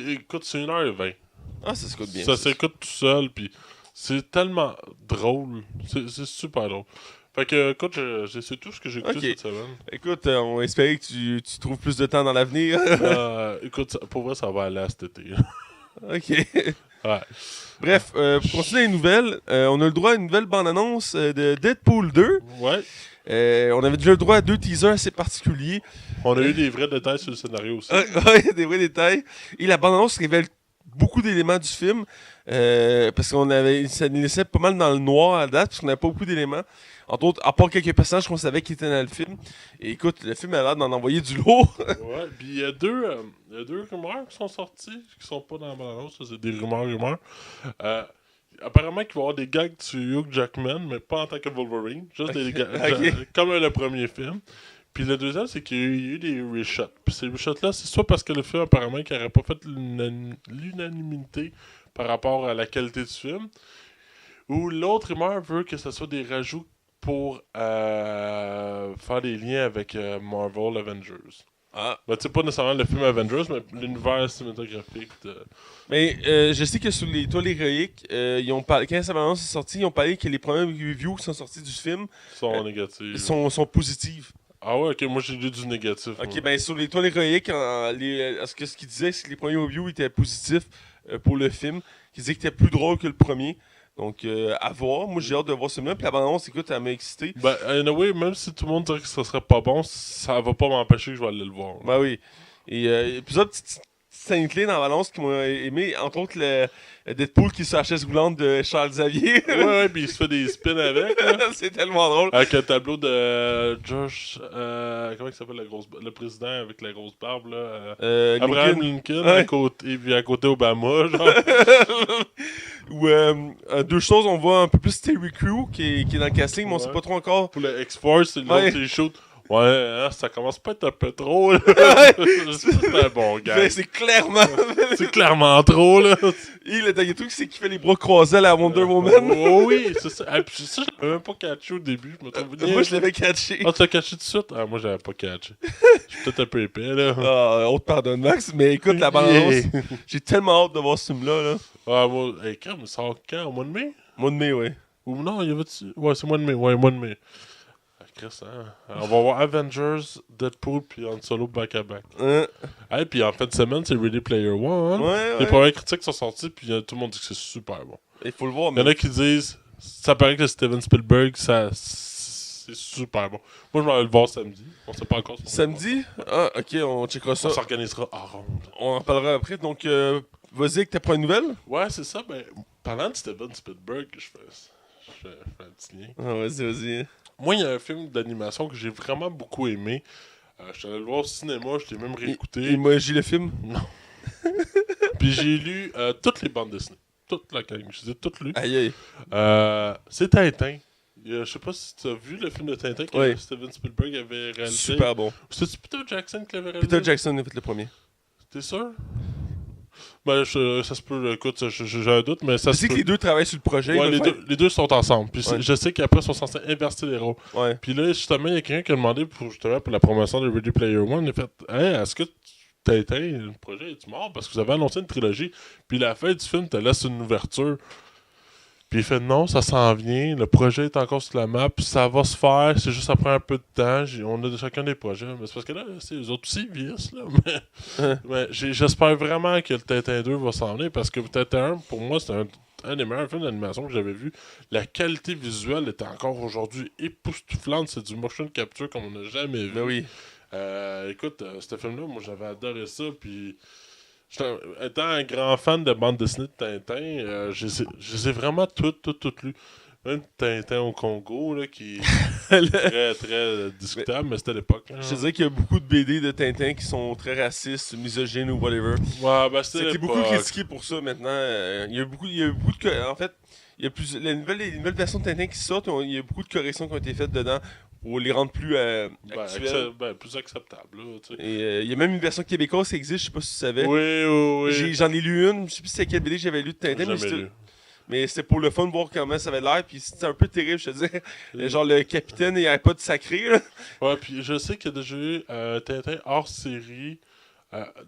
Écoute, c'est 1h20. Ah, ça s'écoute bien. Ça s'écoute tout seul, puis c'est tellement drôle. C'est super drôle. Fait que, écoute, c'est tout ce que j'ai écouté Ok. cette semaine. Écoute, on va espérer que tu trouves plus de temps dans l'avenir. Écoute, pour vrai, ça va aller à cet été. Ok. Ouais. Bref, pour continuer les nouvelles, on a le droit à une nouvelle bande-annonce de Deadpool 2. Ouais. On avait déjà le droit à 2 teasers assez particuliers. On a eu des vrais détails sur le scénario aussi. Ouais, des vrais détails. Et la bande-annonce révèle beaucoup d'éléments du film. Parce ça nous laissait pas mal dans le noir à date, parce qu'on n'avait pas beaucoup d'éléments. Entre autres, à part quelques personnages qu'on savait qui étaient dans le film. Et écoute, le film a l'air d'en envoyer du lourd. Ouais, puis il y a deux rumeurs qui sont sorties, qui sont pas dans la bande-annonce, ça, c'est des rumeurs. Apparemment qu'il va y avoir des gags sur Hugh Jackman, mais pas en tant que Wolverine, juste des gags, Ok. comme le premier film. Puis le deuxième, c'est qu'il y a eu des reshots. Puis ces reshots-là, c'est soit parce que le film, apparemment, qui n'aurait pas fait l'unanimité par rapport à la qualité du film, ou l'autre rumeur veut que ce soit des rajouts pour faire des liens avec Marvel Avengers. Ah. Ben, tu sais, pas nécessairement le film Avengers, mais l'univers cinématographique. Mais je sais que sur les toiles héroïques, ils ont parlé, quand sa bande-annonce est sortie, ils ont parlé que les premières reviews qui sont sorties du film Sont négatifs. sont positives. Ah ouais, ok, moi j'ai lu du négatif. Ok, ouais. ben sur les toiles héroïques, ce qu'ils disaient, c'est que les premiers reviews étaient positifs pour le film. Qu'ils disaient qu'il était plus drôle que le premier. Donc, à voir. Moi, j'ai hâte de voir ce film-là. Puis la bande-annonce, écoute, elle m'a excité. Ben, anyway, même si tout le monde dirait que ça serait pas bon, ça va pas m'empêcher que je vais aller le voir. Ben oui. Et plusieurs petites scènes clés dans la balance qui m'ont aimé, entre autres le Deadpool qui est sur la chaise roulante de Charles Xavier. Ouais, puis il se fait des spins avec. Là. C'est tellement drôle. Avec un tableau de Josh. Comment il s'appelle le président avec la grosse barbe là Abraham Lincoln Ouais. et puis à côté Obama, genre. Ou deux choses, on voit un peu plus Terry Crew qui est dans le casting, mais on sait Ouais. pas trop encore. Pour le X-Force, c'est Ouais. l'autre qui shoot. Ouais, hein, ça commence pas à être un peu trop, là. C'est un bon gars. Mais c'est clairement. C'est clairement trop, là. Et le dernier truc, c'est qu'il fait les bras croisés à la Wonder Woman. Oh oui, c'est ça. Ah, puis ça, je l'avais même pas catché au début. Je me trouve Moi, je l'avais catché. Ah, tu l'as catché tout de suite? Ah, moi, j'avais pas catché. Je suis peut-être un peu épais, là. Ah, on te pardonne, Max, mais écoute, la balance, Yeah. j'ai tellement hâte de voir ce film-là. Là. Ah, moi, hey, quand il sort quand? Au mois de mai? Mois de mai, ouais. Ou non, il y avait-tu? Ouais, c'est mois de mai. Ouais, mois de mai. Ah, Chris, hein? On va voir Avengers, Deadpool, puis Han Solo back-à-back. Hein? Hey, puis en fin de semaine, c'est Ready Player One. Ouais, Les ouais. premières critiques sont sorties, puis tout le monde dit que c'est super bon. Il faut le voir, Il y en mais. a qui disent, ça paraît que Steven Spielberg, c'est super bon. Moi, je m'en vais le voir samedi. On sait pas encore. si on va Samedi? Ah, ok, on checkera le ça. voir. On s'organisera en ronde. On en parlera après. Donc, vas-y avec ta première nouvelle. Ouais, c'est ça. Ben, parlant de Steven Spielberg, je fais un petit lien. Ah, vas-y. Moi, il y a un film d'animation que j'ai vraiment beaucoup aimé. Je suis allé le voir au cinéma, je l'ai même réécouté. Emoji le film. Puis j'ai lu toutes les bandes dessinées. Toute la gang. Je les ai toutes lues. Aïe, aïe. C'est Tintin. Je sais pas si tu as vu le film de Tintin que Oui. Steven Spielberg avait réalisé. Super bon. C'est-tu Peter Jackson qui l'avait réalisé? Peter Jackson a fait le premier. T'es sûr? Ben, ça se peut. Écoute, j'ai un doute, mais ça Je se sais peut. que les deux travaillent sur le projet. Ouais, ils veulent les deux sont ensemble. Puis Ouais. je sais qu'après, ils sont censés inverser les rôles. faire- Ouais. Puis là, justement, il y a quelqu'un qui a demandé pour la promotion de Ready Player One. Il a fait hey, est-ce que Tintin, le projet, est-tu mort? Parce que vous avez annoncé une trilogie. Puis la fin du film te laisse une ouverture. Puis il fait non, ça s'en vient. Le projet est encore sur la map. Ça va se faire. C'est juste ça prend un peu de temps. On a chacun des projets. Mais c'est parce que là, c'est eux autres aussi, ils vieillissent. Là. Mais j'espère vraiment que le Tintin 2 va s'en venir. Parce que Tintin 1, pour moi, c'est un des meilleurs films d'animation que j'avais vu. La qualité visuelle est encore aujourd'hui époustouflante. C'est du motion capture comme on n'a jamais vu. Ben oui. Écoute, ce film-là, moi j'avais adoré ça. Puis, étant un grand fan de bande dessinée de Tintin, je les ai vraiment toutes lues. Même Tintin au Congo, là, qui est très, très discutable, mais c'était l'époque. Hein. Je te dirais qu'il y a beaucoup de BD de Tintin qui sont très racistes, misogynes ou whatever. Ouais, ben c'était C'était l'époque. beaucoup critiqué pour ça maintenant. Il y a beaucoup de. En fait, il y a les nouvelles versions de Tintin qui sortent, il y a beaucoup de corrections qui ont été faites dedans pour les rendre plus actuelles. Plus acceptable. Là, tu sais. Et il y a même une version québécoise qui existe, je sais pas si tu savais. Oui. J'en ai lu une, je sais plus c'est quelle BD que j'avais lu de Tintin, mais c'était pour le fun de voir comment ça avait l'air, puis c'était un peu terrible, je te dis. Genre le capitaine, il n'y avait pas de sacré, là. Ouais, puis je sais qu'il y a déjà eu Tintin hors série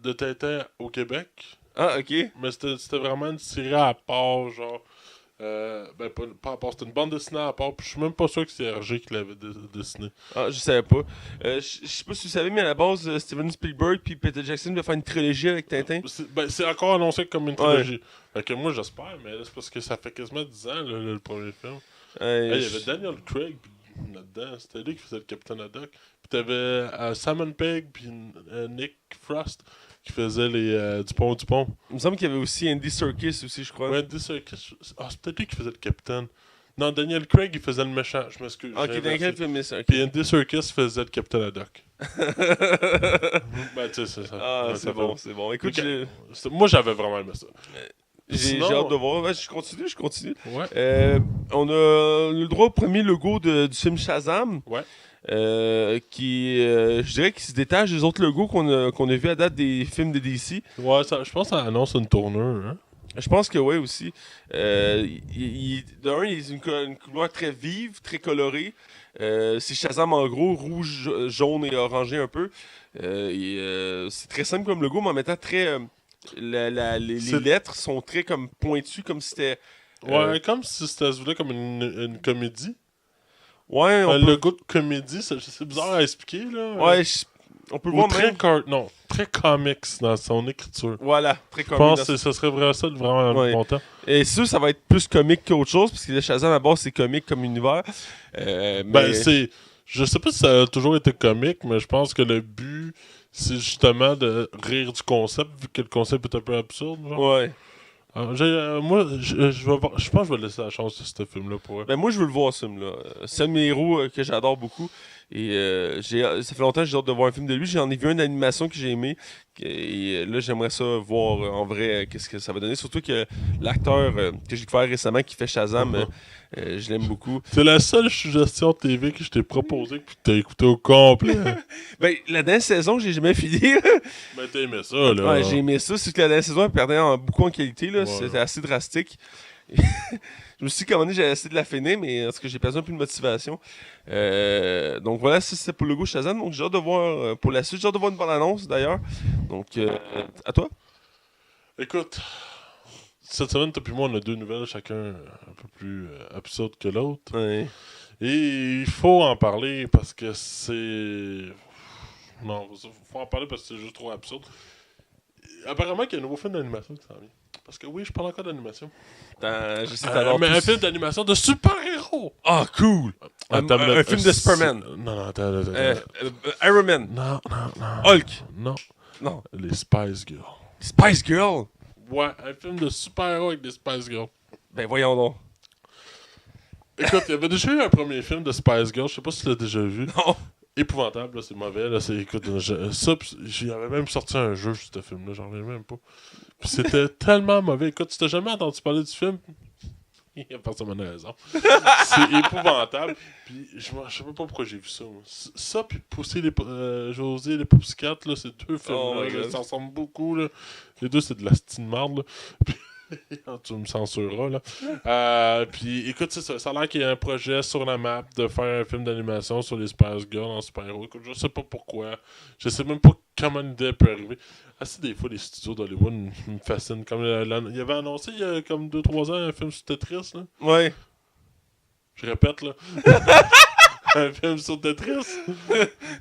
de Tintin au Québec. Ah, ok. Mais c'était vraiment une série à part, genre. Pas à part, c'était une bande dessinée à part. Puis je suis même pas sûr que c'est Hergé qui l'avait dessiné. Ah, je savais pas. Je sais pas si vous savez, mais à la base, Steven Spielberg puis Peter Jackson devaient faire une trilogie avec Tintin. C'est encore annoncé comme une trilogie. Fait que moi j'espère, mais c'est parce que ça fait quasiment 10 ans le premier film. Il y avait Daniel Craig là-dedans. C'était lui qui faisait le Captain Haddock. Puis t'avais Simon Pegg puis Nick Frost qui faisait du pont. Il me semble qu'il y avait aussi Andy Serkis aussi, je crois. Ouais, Andy Serkis. Ah, c'est peut-être lui qui faisait le capitaine. Non, Daniel Craig, il faisait le méchant. Je m'excuse. Ok, Daniel fait ça. Puis Andy Serkis faisait le Captain Haddock. Ben, tu sais, c'est ça. Ah, Ouais, c'est ça bon, fait- c'est bon. Écoute, Moi, j'avais vraiment aimé ça. j'ai Sinon- hâte de voir. Ouais, je continue. Ouais. On a le droit au premier logo du film Shazam. Ouais. Je dirais qu'il se détache des autres logos qu'on a vus à date des films de DC. Ouais, je pense que ça annonce une tournure. Hein? Je pense que oui aussi. D'un, il a une couleur très vive, très colorée. C'est Shazam en gros, rouge, jaune et orangé un peu. C'est très simple comme logo, mais en même temps très. Les lettres sont très comme pointues, comme si c'était. Ouais, comme si c'était se voulait comme une comédie. Ouais, Un logo de comédie, c'est bizarre à expliquer, là. Ouais, on peut Ou voir très, même. très comics dans son écriture. Voilà, très Je comique. pense que ce serait vraiment ça, vraiment Ouais. longtemps. Et ça va être plus comique qu'autre chose, parce que le Shazam à base c'est comique comme univers. Ben, Mais c'est Je sais pas si ça a toujours été comique, mais je pense que le but, c'est justement de rire du concept, vu que le concept est un peu absurde, genre. Ouais. Moi, je pense que je vais laisser la chance de ce film-là pour eux. Ben moi, je veux le voir, ce film-là. C'est un de mes héros que j'adore beaucoup. Et ça fait longtemps que j'ai hâte de voir un film de lui. J'en ai vu un d'animation que j'ai aimé. Et là, j'aimerais ça voir en vrai qu'est-ce que ça va donner. Surtout que l'acteur que j'ai découvert récemment qui fait Shazam, je l'aime beaucoup. C'est la seule suggestion TV que je t'ai proposée que tu t'as écouté au complet. Ben, la dernière saison, j'ai jamais fini. Ben, t'as aimé ça, là. Ouais, j'ai aimé ça. C'est que la dernière saison, elle perdait beaucoup en qualité. Là. Ouais. C'était assez drastique. Je me suis dit qu'à un moment donné, j'allais essayer de la finir, mais parce que j'ai perdu un peu de motivation. Donc voilà, ça c'est pour le goût Shazam. Donc j'ai hâte de voir pour la suite. J'ai hâte de voir une bonne annonce d'ailleurs. Donc à toi? Écoute, cette semaine, toi et moi, on a 2 nouvelles, chacun un peu plus absurdes que l'autre. Ouais. Et il faut en parler parce que c'est... Non, faut en parler parce que c'est juste trop absurde. Apparemment qu'il y a un nouveau film d'animation qui s'en vient. Parce que oui, je parle encore d'animation. Je sais que t'adores Mais un tous. film d'animation de super-héros! Ah, cool! Attends, Un film de Superman. Non, attends. Iron Man. Non. Hulk. Non. Non. Les Spice Girls. Spice Girl. Ouais, un film de super-héros avec des Spice Girls. Ben voyons donc. Écoute, il y avait déjà eu un premier film de Spice Girls, je sais pas si tu l'as déjà vu. Non. Épouvantable, là, c'est mauvais. Là, écoute, j'avais même sorti un jeu sur ce film-là, j'en reviens même pas. Puis c'était tellement mauvais. Écoute, tu t'as jamais entendu parler du film? Il y a personne qui a raison. C'est épouvantable. Puis je sais même pas pourquoi j'ai vu ça. Moi. Ça, puis José les Pussycats, là, c'est 2 films. Oh my Là, God. ça ressemble beaucoup. Là. Les 2, c'est de la style marde. Là. Puis, tu me censureras. Là. Puis écoute, ça a l'air qu'il y a un projet sur la map de faire un film d'animation sur les Spice Girls en super-héros. Écoute, je sais pas pourquoi. Je sais même pas comment une idée peut arriver. Des fois, les studios d'Hollywood me fascinent. Comme il y avait annoncé il y a comme 2-3 ans un film sur Tetris. Là. Ouais. Je répète, là. Un film sur Tetris.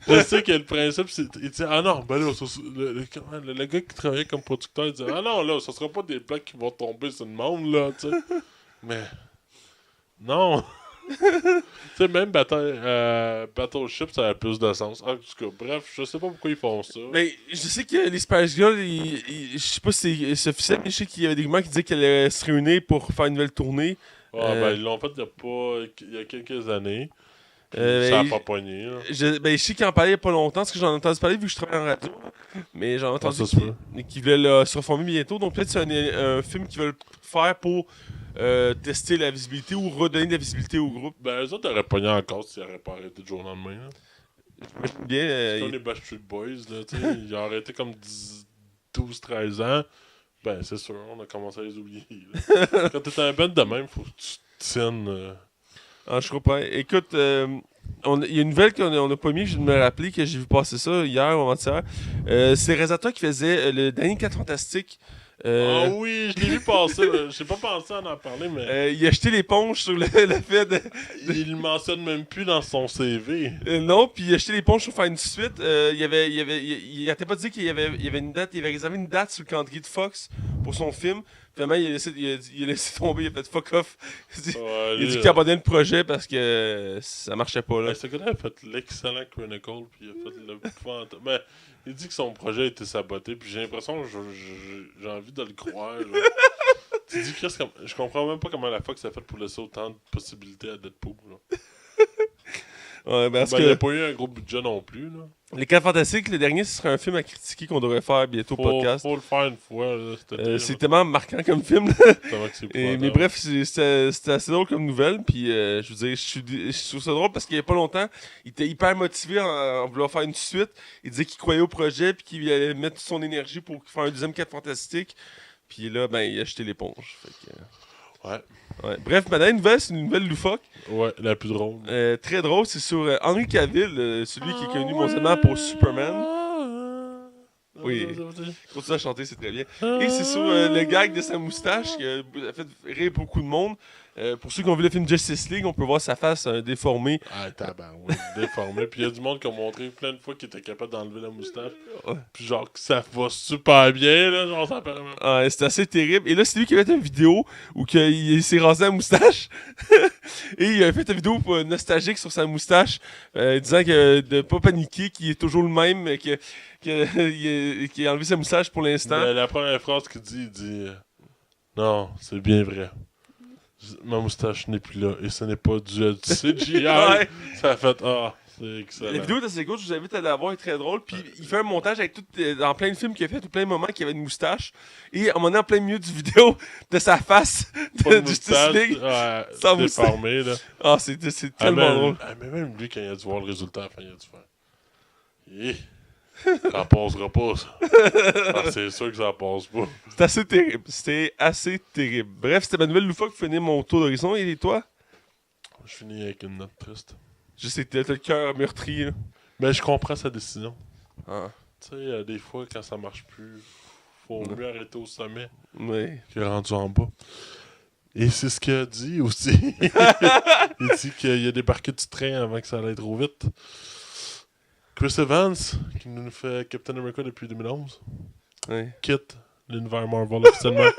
Je sais que le principe, c'est. Il dit, ah non, ben là, le gars qui travaillait comme producteur, il dit, ah non, là, ce sera pas des blocs qui vont tomber sur le monde, là, tu sais. Mais. Non. Tu sais, même Battleship, ça a plus de sens. En tout cas, bref, je sais pas pourquoi ils font ça. Mais je sais que les Spice Girls, je sais pas si c'est officiel, mais je sais qu'il y avait des gens qui disaient qu'elles allaient se réunir pour faire une nouvelle tournée. Ben, ils l'ont fait il y a quelques années. Ça a Ben, pas pogné, là. je sais qu'il en parlait il y a pas longtemps, parce que j'en ai entendu parler vu que je travaille en radio. Mais j'en ai entendu ça se peut. qu'ils voulaient se reformer bientôt. Donc peut-être c'est un film qu'ils veulent faire pour tester la visibilité ou redonner de la visibilité au groupe. Ben, eux autres auraient pogné encore s'ils n'auraient pas arrêté du jour au lendemain, là. J'imagine bien. C'est comme les Backstreet Boys, là, tu sais. Ils ont arrêté comme 12-13 ans. Ben, c'est sûr, on a commencé à les oublier. Là. Quand t'es un band de même, faut que tu te tiennes. Ah, je comprends. Écoute, il y a une nouvelle qu'on n'a pas mis, je viens de me rappeler que j'ai vu passer ça hier ou avant-hier. C'est le réalisateur qui faisait le dernier 4 Fantastiques. Ah oui, je l'ai vu passer. J'ai pas pensé à en parler, mais. Il a jeté l'éponge sur le fait de. Il le mentionne même plus dans son CV. Non, puis il a jeté l'éponge pour faire une suite. Il arrêtait pas de dire qu'il y avait une date, il avait réservé une date sur le calendrier de Fox pour son film. Finalement, il a laissé tomber, il a fait fuck off. Il a dit qu'il abandonnait le projet parce que ça marchait pas là. Ben, ce gars-là a fait l'excellent Chronicle, puis il a fait le mais il dit que son projet a été saboté, puis j'ai l'impression que j'ai envie de le croire. Tu dis que je comprends même pas comment la Fox a fait pour laisser autant de possibilités à Deadpool. Là. Ouais, parce Il n'y a que pas eu un gros budget non plus. Là. Les 4 Fantastiques, le dernier, ce serait un film à critiquer qu'on devrait faire bientôt au podcast. Faut le faire une fois. Là, c'est tellement marquant comme film. Mais bref, c'était assez drôle comme nouvelle. Puis je veux dire, je trouve ça drôle parce qu'il y a pas longtemps, il était hyper motivé en voulant faire une suite. Il disait qu'il croyait au projet puis qu'il allait mettre toute son énergie pour faire un deuxième 4 Fantastiques. Puis là, ben, il a jeté l'éponge. Fait que, ouais. Bref, ma dernière nouvelle, c'est une nouvelle loufoque. Ouais, la plus drôle. Très drôle, c'est sur Henry Cavill, celui qui est connu mondialement pour Superman. Oui, continue à chanter, c'est très bien. Et c'est sur le gag de sa moustache qui a fait rire beaucoup de monde. Pour ceux qui ont vu le film Justice League, on peut voir sa face déformée. Ah, tabarouette, déformé. Puis il y a du monde qui a montré plein de fois qu'il était capable d'enlever la moustache. Ouais. Puis genre que ça va super bien, là. Genre, ça paraît même. Ah, c'était assez terrible. Et là, c'est lui qui avait fait une vidéo où il s'est rasé la moustache. Et il a fait une vidéo nostalgique sur sa moustache, disant que de pas paniquer, qu'il est toujours le même, mais qu'il a enlevé sa moustache pour l'instant. Mais la première phrase qu'il dit, il dit non, c'est bien vrai. Ma moustache n'est plus là et ce n'est pas dû à du CGI. Ouais. Ça a fait c'est excellent. La vidéo est assez cool, je vous invite à la voir, elle est très drôle. Puis il fait un montage avec dans plein de films qu'il a fait, tout plein de moments qu'il avait une moustache. Et à un moment donné, en plein milieu du vidéo, de sa face Pas de Justice League. Sans moustache. Déformé, là. Ah, c'est tellement drôle. Mais même lui, quand il a dû voir le résultat à la fin, il a dû faire. Ça passera pas, ça. C'est sûr que ça passe pas. C'est assez terrible. C'était assez terrible. Bref, c'était ma nouvelle loufoque pour finir mon tour d'horizon. Et toi? Je finis avec une note triste. Je sais que t'as le cœur meurtri. Là. Mais je comprends sa décision. Ah. Tu sais, des fois, quand ça marche plus, faut mieux arrêter au sommet Oui. que rendu en bas. Et c'est ce qu'il a dit aussi. Il dit qu'il a débarqué du train avant que ça allait trop vite. Chris Evans, qui nous fait Captain America depuis 2011, quitte l'univers Marvel officiellement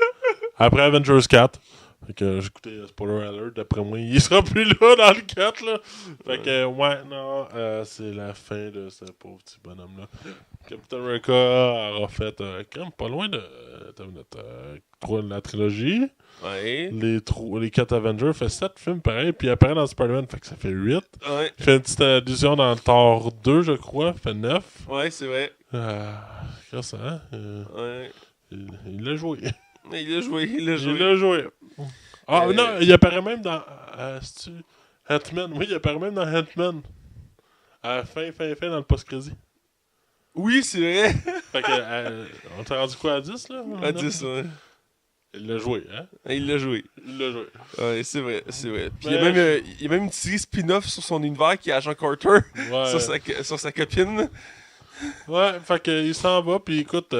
après Avengers 4. Fait que j'ai écouté Spoiler Alert, d'après moi, il sera plus là dans le 4 là. Fait que c'est la fin de ce pauvre petit bonhomme là. Captain America aura fait quand même pas loin de la trilogie. Ouais. Les 4 Avengers fait 7 films pareil, puis il apparaît dans Spider-Man, fait que ça fait 8. Ouais. Il fait une petite allusion dans Thor 2, je crois, fait 9. Ouais, c'est vrai. Grâce à Ouais. il l'a joué. Il l'a joué. Il l'a joué. Ah non, il apparaît même dans Ant-Man. Oui, il apparaît même dans Ant-Man. À la fin dans le post-crédit. Oui, c'est vrai. Fait que on s'est rendu quoi à 10 là? À 10, ouais. Il l'a joué, hein? Il l'a joué. Il l'a joué. Ouais, c'est vrai, c'est vrai. Puis Mais il y a même une série spin-off sur son univers qui est Agent Carter. Ouais. sur sa copine. Ouais, fait que il s'en va, puis écoute,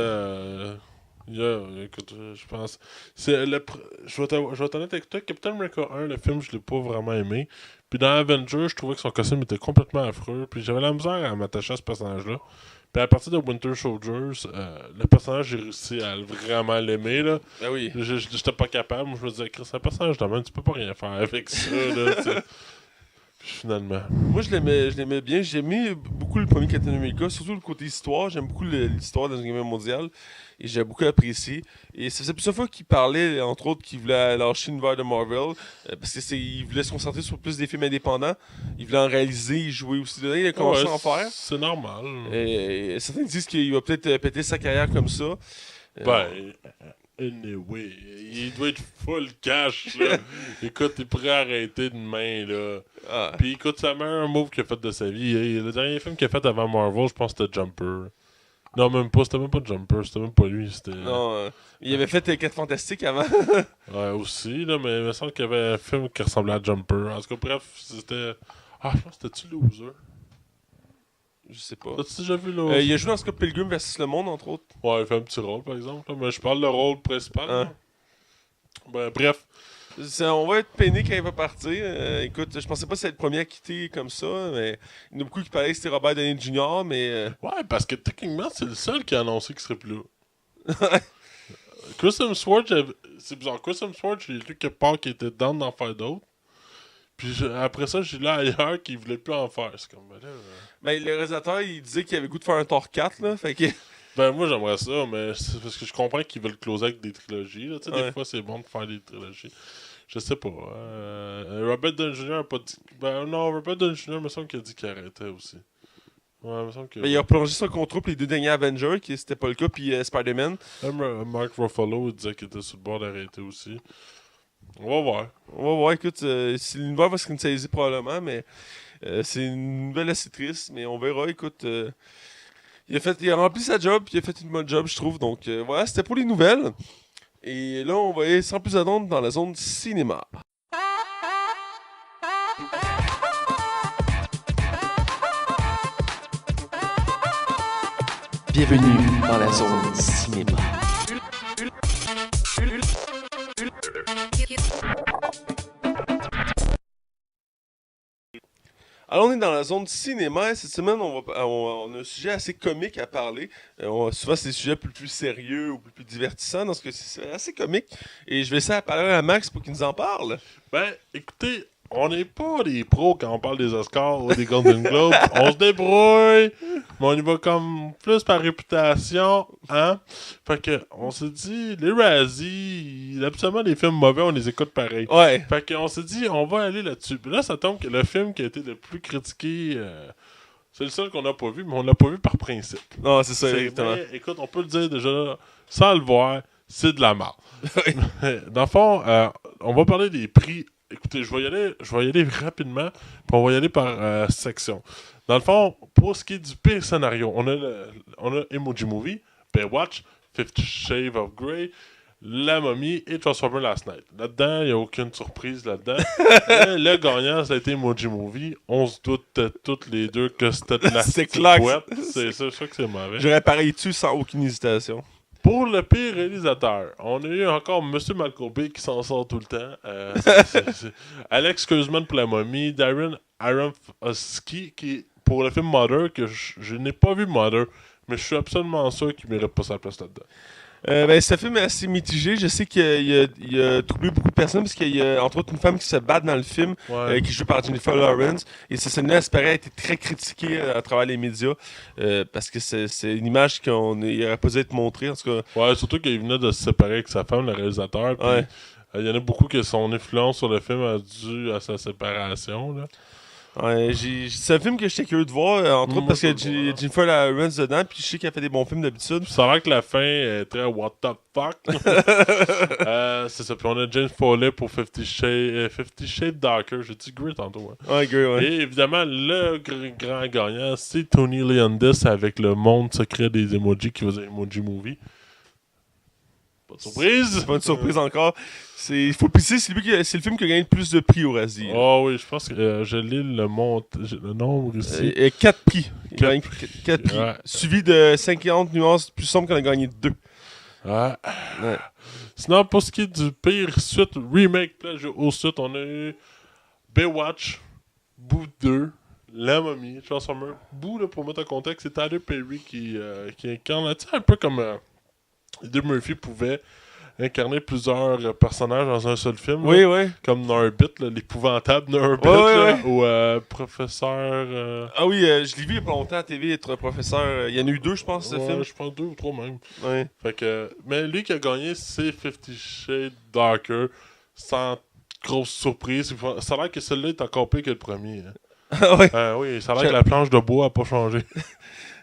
écoute, je pense. Je vais être honnête avec toi, Captain America 1, le film, je l'ai pas vraiment aimé. Puis dans Avengers, je trouvais que son costume était complètement affreux. Puis j'avais la misère à m'attacher à ce personnage-là. Puis à partir de Winter Soldiers, le personnage, j'ai réussi à vraiment l'aimer, là. Ben oui. J'étais pas capable. Moi, je me disais, Chris, c'est un personnage de même, tu peux pas rien faire avec ça, là, t'sais. Puis finalement. Moi, je l'aimais bien. J'aimais beaucoup le premier Captain America, surtout le côté histoire. J'aime beaucoup l'histoire de la Seconde Guerre mondiale. Et j'ai beaucoup apprécié. Et ça faisait plusieurs fois qu'il parlait, entre autres, qu'il voulait lâcher l'univers de Marvel. Parce qu'il voulait se concentrer sur plus des films indépendants. Il voulait en réaliser, il jouait aussi dedans. Il a commencé à en faire. C'est normal. Et certains disent qu'il va peut-être péter sa carrière comme ça. Anyway, il doit être full cash, là. Écoute, il pourrait arrêter demain, là. Puis écoute, c'est le meilleur move qu'il a fait de sa vie. Le dernier film qu'il a fait avant Marvel, je pense que c'était Jumper. Non, même pas, c'était même pas Jumper, c'était même pas lui, c'était... Non, il avait fait 4 Fantastiques avant. Ouais, aussi, là, mais il me semble qu'il y avait un film qui ressemblait à Jumper. En tout cas, bref, c'était... Ah, je pense que c'était-tu Loser? Je sais pas. T'as-tu déjà vu Loser? Il a joué dans Scott Pilgrim vs. Le Monde, entre autres. Ouais, il fait un petit rôle, par exemple, là, mais je parle de rôle principal. Ben, bref. On va être peiné quand il va partir. Écoute, je pensais pas que c'était le premier à quitter comme ça, mais il y en a beaucoup qui parlaient que c'était Robert Downey Jr., mais... Ouais, parce que techniquement, c'est le seul qui a annoncé qu'il serait plus là. Chris Hemsworth, c'est bizarre. Chris Hemsworth, j'ai lu quelque part qu'il était down d'en faire d'autres. Puis après ça, j'ai lu ailleurs qu'il voulait plus en faire. C'est comme, Ben, le réalisateur, il disait qu'il avait goût de faire un Thor 4, là, fait que... Ben, moi, j'aimerais ça, mais c'est parce que je comprends qu'ils veulent closer avec des trilogies, là. Tu sais, des fois, c'est bon de faire des trilogies. Je sais pas. Robert Downey Jr. a pas dit... Ben, non, Robert Downey Jr. me semble qu'il a dit qu'il arrêtait aussi. Ouais, il me semble que... Ben, il a prolongé son contrat pour les 2 derniers Avengers, qui c'était pas le cas, puis Spider-Man. Même Mark Ruffalo, il disait qu'il était sur le bord d'arrêter aussi. On va voir. On va voir, écoute, l'univers va se cristalliser probablement, mais c'est une nouvelle assez triste, mais on verra, écoute... il a rempli sa job, puis il a fait une bonne job, je trouve. Donc voilà, c'était pour les nouvelles. Et là, on va aller sans plus attendre dans la zone cinéma. Bienvenue dans la zone cinéma. Alors, on est dans la zone cinéma. Cette semaine, on a un sujet assez comique à parler. Souvent, c'est des sujets plus sérieux ou plus divertissants. Dans ce cas-ci, c'est assez comique. Et je vais essayer de parler à Max pour qu'il nous en parle. Ben, écoutez, on n'est pas des pros quand on parle des Oscars ou des Golden Globes. On se débrouille, mais on y va comme plus par réputation, hein? Fait que, on s'est dit, les Razzies, absolument les films mauvais, on les écoute pareil. Ouais. Fait qu'on s'est dit, on va aller là-dessus. Puis là, ça tombe que le film qui a été le plus critiqué, c'est le seul qu'on n'a pas vu, mais on l'a pas vu par principe. Non, c'est ça, exactement. Mais, écoute, on peut le dire déjà, sans le voir, c'est de la merde. Dans le fond, on va parler des prix. Écoutez, je vais y aller rapidement, puis on va y aller par section. Dans le fond, pour ce qui est du pire scénario, on a Emoji Movie, Baywatch, 50 Shades of Grey, La Momie et Transformers Last Night. Là-dedans, il n'y a aucune surprise là-dedans. Mais le gagnant, ça a été Emoji Movie. On se doute toutes les deux que c'était de la C'est clair. boîte. C'est sûr que c'est mauvais. J'aurais pareil dessus sans aucune hésitation. Pour le pire réalisateur, on a eu encore M. Malcolm qui s'en sort tout le temps. Alex Kurtzman pour La Momie, Darren Aronofsky qui pour le film Mother, que je n'ai pas vu Mother, mais je suis absolument sûr qu'il ne mérite pas sa place là-dedans. Ce film est assez mitigé. Je sais qu'il a troublé beaucoup de personnes parce qu'il y a entre autres une femme qui se bat dans le film, qui joue par Jennifer Lawrence. Et cette scène-là, espérait a été très critiquée à travers les médias parce que c'est une image qu'on n'aurait pas dû être montrée. En tout cas. Ouais, surtout qu'il venait de se séparer avec sa femme, le réalisateur. Puis, il y en a beaucoup que son influence sur le film a dû à sa séparation. Là. Ouais, c'est un film que j'étais curieux de voir, entre autres parce que Jennifer Lawrence dedans, puis je sais qu'elle fait des bons films d'habitude. Ça a l'air que la fin est très what the fuck. C'est ça. Puis on a James Foley pour 50 Shades Darker. J'ai dit Grey tantôt. Hein. Ouais, Grey, ouais. Et évidemment, le grand gagnant, c'est Tony Leondis avec le monde secret des emojis qui faisait Emoji Movie. Pas de surprise. C'est pas une surprise encore. Il faut préciser, c'est le film qui a gagné le plus de prix au Razzie. Oh oui, je pense que je lis le nombre ici. 4 prix. 4 prix. Ouais. Suivi de 50 nuances plus sombres qu'on a gagné 2. Ouais. Sinon, pour ce qui est du pire suite, remake, plagiat ou suite, on a eu Baywatch, Boo 2, La Momie, Transformers. Boo, là, pour mettre en contexte, c'est Tyler Perry qui incarne, un peu comme Eddie Murphy pouvait incarner plusieurs personnages dans un seul film. Oui, là, oui. Comme Norbit, l'épouvantable Norbit, ou professeur... Ah oui, je l'ai vu il y a pas longtemps à TV, être professeur. Il y en a eu 2, je pense, ce film. Je pense 2 ou 3 même. Ouais. Fait que, mais lui qui a gagné, c'est 50 Shades Darker, sans grosse surprise. Ça a l'air que celui-là est encore pire que le premier. Hein. Ah ouais. Oui, ça a l'air que la planche de bois n'a pas changé.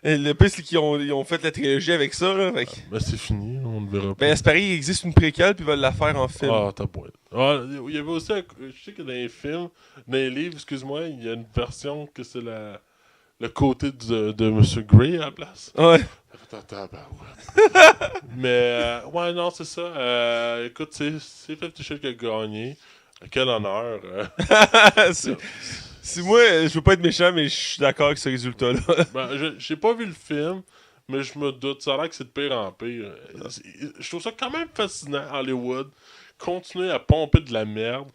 Et le pire, c'est qu'ils ont fait la trilogie avec ça. Là, fait que... Ben, c'est fini, on ne verra pas. Ben, espérer qu'il existe une préquelle, puis ils veulent la faire en film. Ah, t'as beau. Il y avait aussi, je sais que dans les films, dans les livres, excuse-moi, il y a une version que c'est le côté de M. Grey à la place. Ouais. Mais, ouais, non, c'est ça. Écoute, c'est 50 Shades qui a gagné. Quel honneur. Si moi, je veux pas être méchant, mais je suis d'accord avec ce résultat-là. Ben, j'ai pas vu le film, mais je me doute. Ça a l'air que c'est de pire en pire. Je trouve ça quand même fascinant, Hollywood. Continuer à pomper de la merde.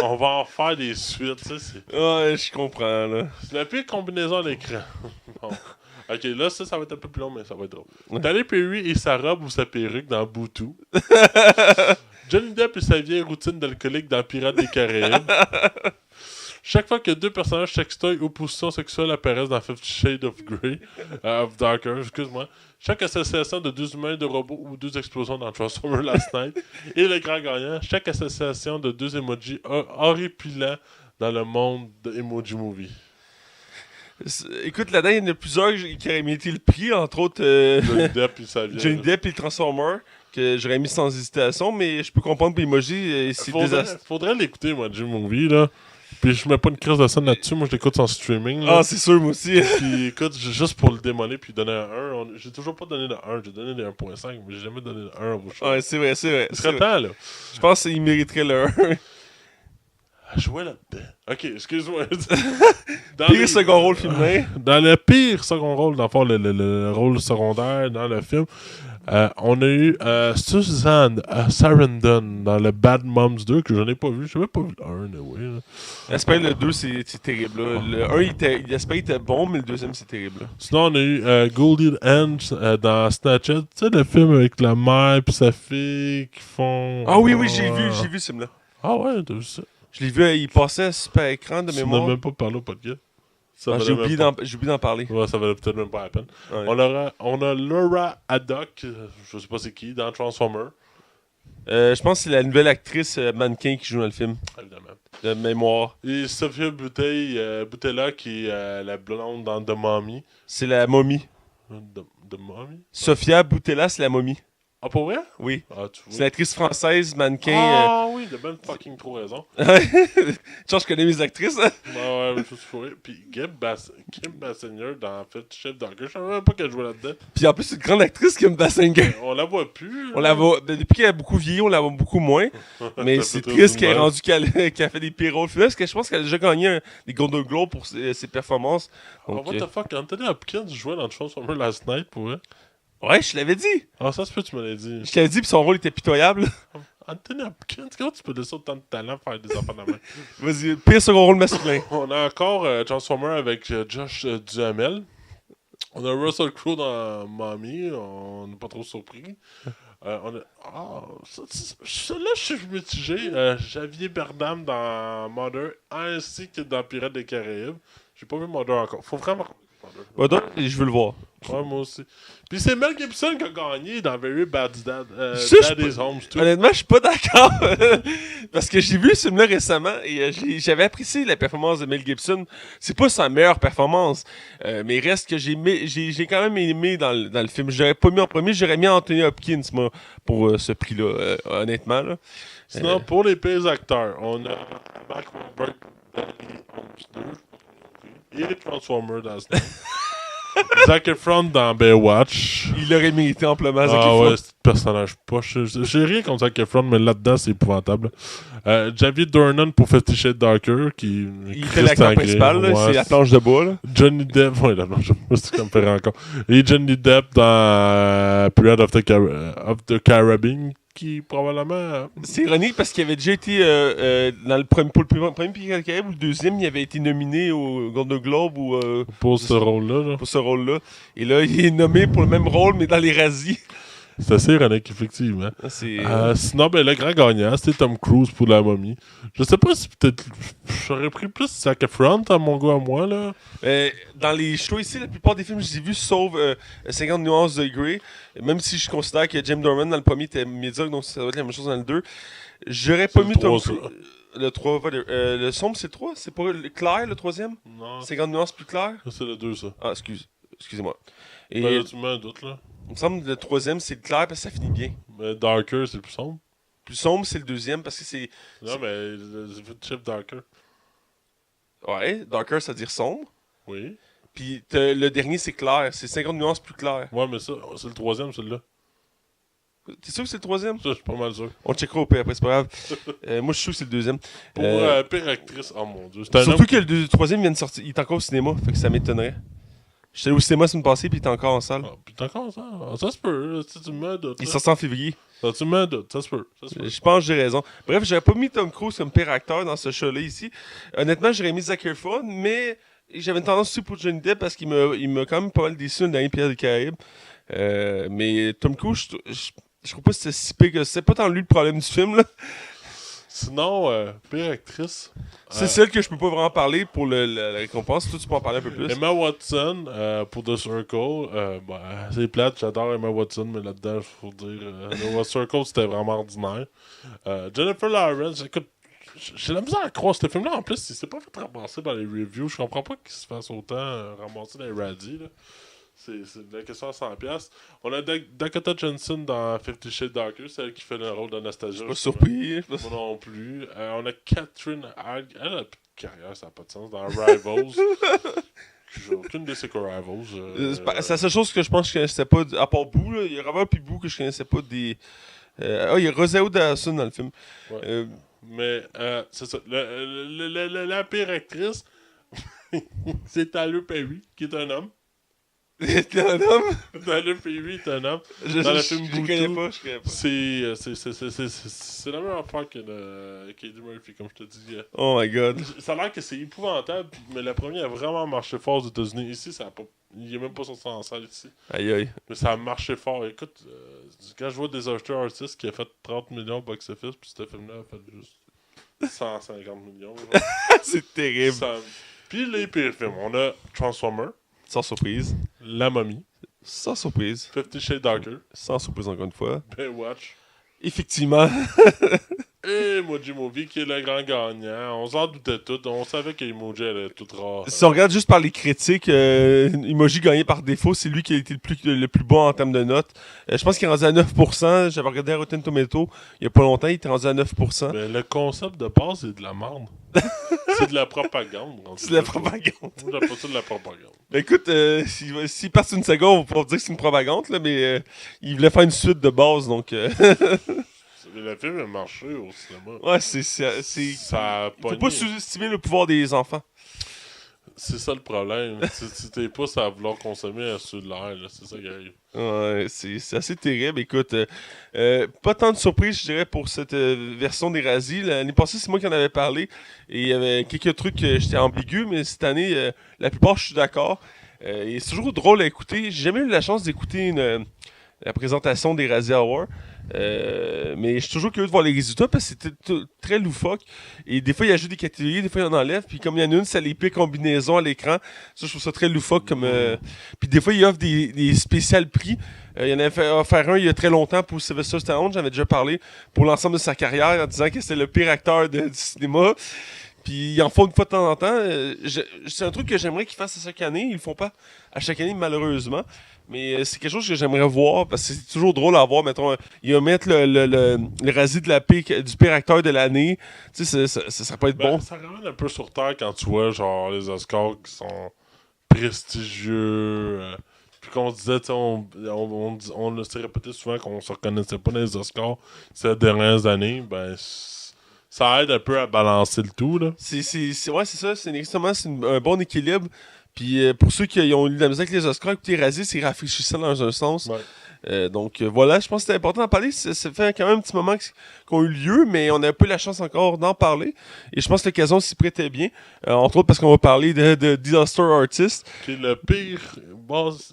On va en faire des suites. Ouais, je comprends, là. C'est la pire combinaison à l'écran. Bon. Ok, là, ça va être un peu plus long, mais ça va être drôle. Tyler Perry et sa robe ou sa perruque dans Boutou. Johnny Depp et sa vieille routine d'alcoolique dans Pirates des Caraïbes. Chaque fois que 2 personnages sextoy ou positions sexuelles apparaissent dans 50 Shades of Grey, of Darker, excuse-moi, chaque association de 2 humains, de robots ou 2 explosions dans Transformers Last Night, et le grand gagnant, chaque association de 2 emojis horripilants dans le monde de Emoji Movie. Écoute, là-dedans, il y en a plusieurs qui auraient mérité le prix, entre autres Johnny Depp et sa vieille. Johnny Depp et le Transformer, que j'aurais mis sans hésitation, mais je peux comprendre pour Emoji, c'est désastreux. Faudrait l'écouter, moi, Emoji Movie, là. Puis je mets pas une crise de scène là-dessus, moi je l'écoute en streaming. Là. Ah, c'est sûr, moi aussi. Puis écoute, juste pour le démolir puis donner un 1, j'ai toujours pas donné de 1, j'ai donné des 1.5, mais j'ai jamais donné de 1 au show. Ouais, c'est vrai. Ce serait temps, là. Je pense qu'il mériterait le 1. Jouer là-dedans. Ok, excuse-moi. Pire second rôle féminin. Dans le pire second rôle, dans le fond, le rôle secondaire dans le film, On a eu Suzanne Sarandon dans le Bad Moms 2, que je n'ai pas vu. Je n'ai même pas vu le 1, anyway, là. J'espère le 2, c'est terrible. Là. Le 1, j'espère qu'il était bon, mais le deuxième, c'est terrible. Là. Sinon, on a eu Goldie Hawn dans Snatched. Tu sais, le film avec la mère et sa fille qui font... Ah oui, j'ai vu ce film-là. Ah ouais, t'as vu ça? Je l'ai vu, il passait à super écran de Tu n'as mémoire. même pas parlé au podcast. J'ai oublié d'en parler. Ouais, ça valait peut-être même pas la peine. Ouais. On a Laura Haddock, je sais pas c'est qui, dans Transformer. Je pense que c'est la nouvelle actrice mannequin qui joue dans le film. Évidemment. De mémoire. Et Sophia Boutella, qui est la blonde dans The Mommy. C'est la momie. The Mommy? Sophia Boutella, c'est la momie. Ah, pour vrai? Oui. Ah, tu vois. C'est l'actrice française, mannequin. Ah oui, t'as bien fucking trop raison. Genre, je connais mes actrices. Hein? Ouais, je suis fourré. Puis Kim Basinger dans Fifty Shades Darker, je savais même pas qu'elle jouait là-dedans. Puis en plus, c'est une grande actrice comme Basinger. On la voit plus. On la voit, depuis qu'elle a beaucoup vieilli, on la voit beaucoup moins. Mais c'est triste qu'elle est rendue qu'elle a fait des pires rôles. Parce que je pense qu'elle a déjà gagné des Golden Globes pour ses performances. Donc, what the fuck, Anthony Hopkins jouait dans Transformer Last Night, pour vrai? Ouais, je l'avais dit. Ah, ça se peut, tu me l'as dit. Je t'avais dit, puis son rôle était pitoyable. Anthony Hopkins, comment tu peux laisser autant de talent faire des enfants de main? Vas-y, pire second rôle masculin. On a encore Transformer avec Josh Duhamel. On a Russell Crowe dans Mommy, on n'est pas trop surpris. On a... Ah, là, je suis mitigé. Javier Bardem dans Mother, ainsi que dans Pirates des Caraïbes. J'ai pas vu Mother encore. Faut vraiment... Ouais, donc, je veux le voir. Ouais, moi aussi. Puis c'est Mel Gibson qui a gagné dans Very Bad Dad, Daddy's Home too. Honnêtement, je suis pas d'accord. Parce que j'ai vu ce film-là récemment et j'avais apprécié la performance de Mel Gibson. C'est pas sa meilleure performance, mais il reste que j'ai quand même aimé dans le film. J'aurais pas mis en premier, j'aurais mis Anthony Hopkins, moi, pour ce prix-là, honnêtement. Là. Sinon, pour les pires acteurs, on a Mark Wahlberg dans Daddy's Home 2 et Transformer dans ce Zac Efron dans Baywatch. Il aurait mérité amplement Zac Ah Efron. ouais, c'est personnage poche. J'ai rien contre Zac Efron, mais là-dedans, c'est épouvantable. Javier Dornan pour Fifty Shades Darker, qui... Il fait l'acteur principal, là, c'est la planche de bois. Là. Johnny Depp, ouais, la planche de bois, c'est comme faire encore. Et Johnny Depp dans Pirates of the Caribbean, qui probablement... C'est ironique parce qu'il avait déjà été dans le premier Pirates des Caraïbes ou le deuxième, il avait été nominé au Golden Globe ou pour ce rôle-là. pour ce rôle-là. Et là, il est nommé pour le même rôle, mais dans les razzies. C'est assez ironique, effectivement. Sinon, ben, le grand gagnant, c'était Tom Cruise pour La Momie. Je sais pas si peut-être... J'aurais pris plus Zac Efron, à mon gars à moi, là. Dans les shows ici, la plupart des films que j'ai vus, sauf 50 nuances de Grey, même si je considère que James Dorman dans le premier était médiocre, donc ça doit être la même chose dans le 2, j'aurais pas mis Tom Cruise. Le 3, le sombre, c'est le 3? C'est pas le clair, le troisième? Non. 50 nuances plus clair? C'est le 2, ça. Ah, excusez-moi. Et Ben, là, tu mets un doute, là. il me semble que le troisième, c'est le clair parce que ça finit bien. Mais Darker, c'est le plus sombre. Plus sombre, c'est le deuxième parce que c'est... Non, mais c'est Chip Darker. Ouais, darker, ça veut dire sombre. Oui. Puis le dernier, c'est clair. C'est 50 nuances plus clair. Ouais, mais ça, c'est le troisième, celui-là. T'es sûr que c'est le troisième? Ça, je suis pas mal sûr. On checkera au pire après, c'est pas grave. Moi, je suis sûr que c'est le deuxième. Pour pire actrice, oh mon dieu. Surtout que le troisième vient de sortir. Il est encore au cinéma, fait que ça m'étonnerait. J'étais allé au cinéma la semaine passée, puis il est encore en salle. Ah, puis t'as encore ça? Ah, ça se peut, si tu me doutes. Il sort en février. Tu me doutes, ça se peut. Ça se peut. Je pense que j'ai raison. Bref, j'aurais pas mis Tom Cruise comme pire acteur dans ce show-là ici. Honnêtement, j'aurais mis Zac Efron, mais j'avais une tendance aussi pour Johnny Depp parce qu'il m'a quand même pas mal déçu dans les Pirates des Caraïbes. Mais Tom Cruise, je trouve pas que c'était si pire que c'est pas tant lui le problème du film, là. Sinon, pire actrice. C'est celle que je peux pas vraiment parler pour la récompense. Toi, tu peux en parler un peu plus. Emma Watson pour The Circle. C'est plate, j'adore Emma Watson, mais là-dedans, il faut dire, The Circle, c'était vraiment ordinaire. Jennifer Lawrence, écoute, j'ai la misère à croire ce film-là. En plus, il s'est pas fait ramasser par les reviews. Je comprends pas qu'il se fasse autant ramasser dans les radis. C'est la question à 100$. On a Dakota Johnson dans Fifty Shades Darker, celle qui fait le rôle d'Anastasia. Pas surpris. Moi non plus. On a Catherine Hag. Elle a plus de carrière, ça n'a pas de sens. Dans Rivals. J'ai aucune de ses co-Rivals. C'est la seule chose que je pense que je connaissais pas, à part Boo, là. Il y a Robert puis Boo que je connaissais pas des. Il y a Rosario Dawson dans le film. Ouais. Mais c'est ça. La pire actrice, c'est Tyler Perry, qui est un homme. T'es un homme? Dans le film, il est un homme. Je Dans le film je connais Bluetooth, pas, je connais pas. C'est la même affaire que Eddie Murphy, comme je te dis. Oh my god. Ça a l'air que c'est épouvantable, mais le premier a vraiment marché fort aux États-Unis. Ici, ça a pas. Il est même pas sorti en salle ici. Aïe aïe. Mais ça a marché fort. Écoute, quand je vois Disaster Artist qui a fait 30 millions au box-office, puis ce film-là a fait juste 150 millions. Genre. C'est terrible. Puis les pires films, on a Transformer, Sans surprise. La Momie, Sans surprise. 50 Shades Darker, Sans surprise encore une fois. Baywatch, Effectivement. et Emoji Movie qui est le grand gagnant. On s'en doutait tout. On savait qu'Emoji allait être tout rare. Si on regarde juste par les critiques, Emoji gagné par défaut, c'est lui qui a été le plus bon en termes de notes. Je pense qu'il est rendu à 9%. J'avais regardé à Rotten Tomato il y a pas longtemps, il était rendu à 9%. Mais le concept de base, c'est de la merde. C'est de la propagande. C'est de la propagande. Moi, j'appelle ça de la propagande. Ben écoute, s'il passe une seconde, on va pouvoir dire que c'est une propagande, là, mais il voulait faire une suite de base, donc... Le film a marché au cinéma. Ouais, Ça a Il faut pogné. pas sous-estimer le pouvoir des enfants. C'est ça le problème. Si t'es pas à vouloir consommer un cellulaire, là, c'est ça qui arrive. Ouais, c'est assez terrible. Écoute, pas tant de surprises, je dirais, pour cette version des Razzies. L'année passée, c'est moi qui en avais parlé. Et il y avait quelques trucs que j'étais ambigu, mais cette année, la plupart, je suis d'accord. Et c'est toujours drôle à écouter. J'ai jamais eu la chance d'écouter la présentation des Razzie Awards. Mais je suis toujours curieux de voir les résultats parce que c'était très loufoque. Et des fois, il ajoute des catégories, des fois, il en enlève. Puis comme il y en a une, c'est l'épée combinaison à l'écran. Ça, je trouve ça très loufoque. Puis des fois, il offre des spécial prix. Il y en avait offert un il y a très longtemps pour Sylvester Stallone. J'en avais déjà parlé pour l'ensemble de sa carrière en disant que c'était le pire acteur du cinéma. Puis ils en font une fois de temps en temps. C'est un truc que j'aimerais qu'ils fassent à chaque année. Ils le font pas à chaque année, malheureusement. Mais c'est quelque chose que j'aimerais voir parce que c'est toujours drôle à voir. Mettons, ils vont mettre le Razzie du pire acteur de l'année. Tu sais, ça peut être bon. Ça ramène un peu sur terre quand tu vois genre les Oscars qui sont prestigieux. Puis qu'on se disait, on s'est répété souvent qu'on se reconnaissait pas dans les Oscars ces dernières années. Ben, ça aide un peu à balancer le tout, là. Ouais, c'est ça. C'est un bon équilibre. Puis pour ceux qui ont eu de la musique avec les Oscars, écouter Razzie, c'est rafraîchissant dans un sens. Ouais. Donc voilà, je pense que c'était important d'en parler. Ça fait quand même un petit moment qu'on a eu lieu, mais on n'a pas eu la chance encore d'en parler. Et je pense que l'occasion s'y prêtait bien. Entre autres parce qu'on va parler de Disaster Artist. Qui est le pire,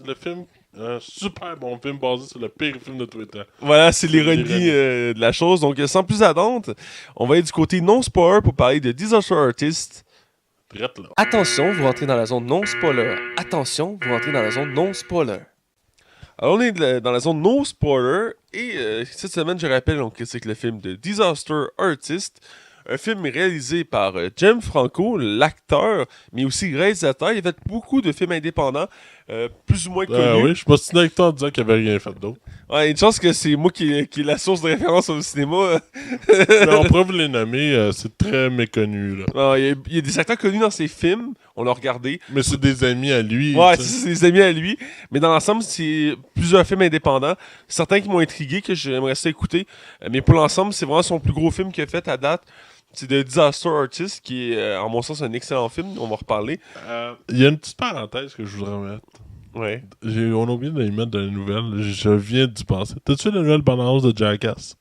le film, un super bon film basé sur le pire film de Twitter. Voilà, c'est l'ironie de la chose. Donc sans plus attendre, on va aller du côté non-spoiler pour parler de Disaster Artist. Drette là. Attention, vous rentrez dans la zone non-spoiler. Attention, vous rentrez dans la zone non-spoiler. Alors, on est dans la zone no spoiler et cette semaine, je rappelle, on critique le film de Disaster Artist, un film réalisé par James Franco, l'acteur, mais aussi réalisateur. Il a fait beaucoup de films indépendants, plus ou moins connus. Oui, je suis pas signé avec toi en disant qu'il avait rien fait d'autre. Ouais, une chance que c'est moi qui est la source de référence au cinéma. Mais on pourrait vous les nommer, c'est très méconnu, là. Alors, il y a des acteurs connus dans ses films, on l'a regardé. Mais c'est des amis à lui. Ouais, tu sais. c'est des amis à lui. Mais dans l'ensemble, c'est plusieurs films indépendants. Certains qui m'ont intrigué, que j'aimerais ça écouter. Mais pour l'ensemble, c'est vraiment son plus gros film qu'il a fait à date. C'est de Disaster Artist, qui est, en mon sens, un excellent film. On va en reparler. Il y a une petite parenthèse que je voudrais mettre. Ouais. On a oublié de les mettre dans les nouvelles. Je viens d'y penser. T'as-tu vu la nouvelle bande-annonce de Jackass?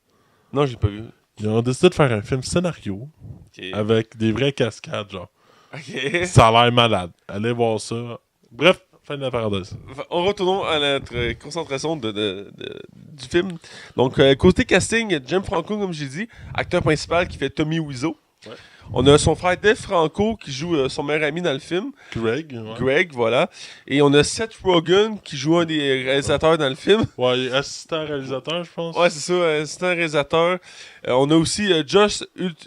Non, j'ai pas vu. Ils ont décidé de faire un film scénario Ok. avec des vraies cascades, genre. Ok. Ça a l'air malade. Allez voir ça. Bref, fin de la parenthèse. On retournons à notre concentration du film. Donc, côté casting, James Franco, comme j'ai dit, acteur principal qui fait Tommy Wiseau. Ouais. On a son frère Dave Franco qui joue son meilleur ami dans le film. Greg, ouais. Greg, voilà. Et on a Seth Rogen qui joue un des réalisateurs dans le film. Ouais, il est assistant réalisateur, je pense. Ouais, c'est ça, c'est un réalisateur. On a aussi Josh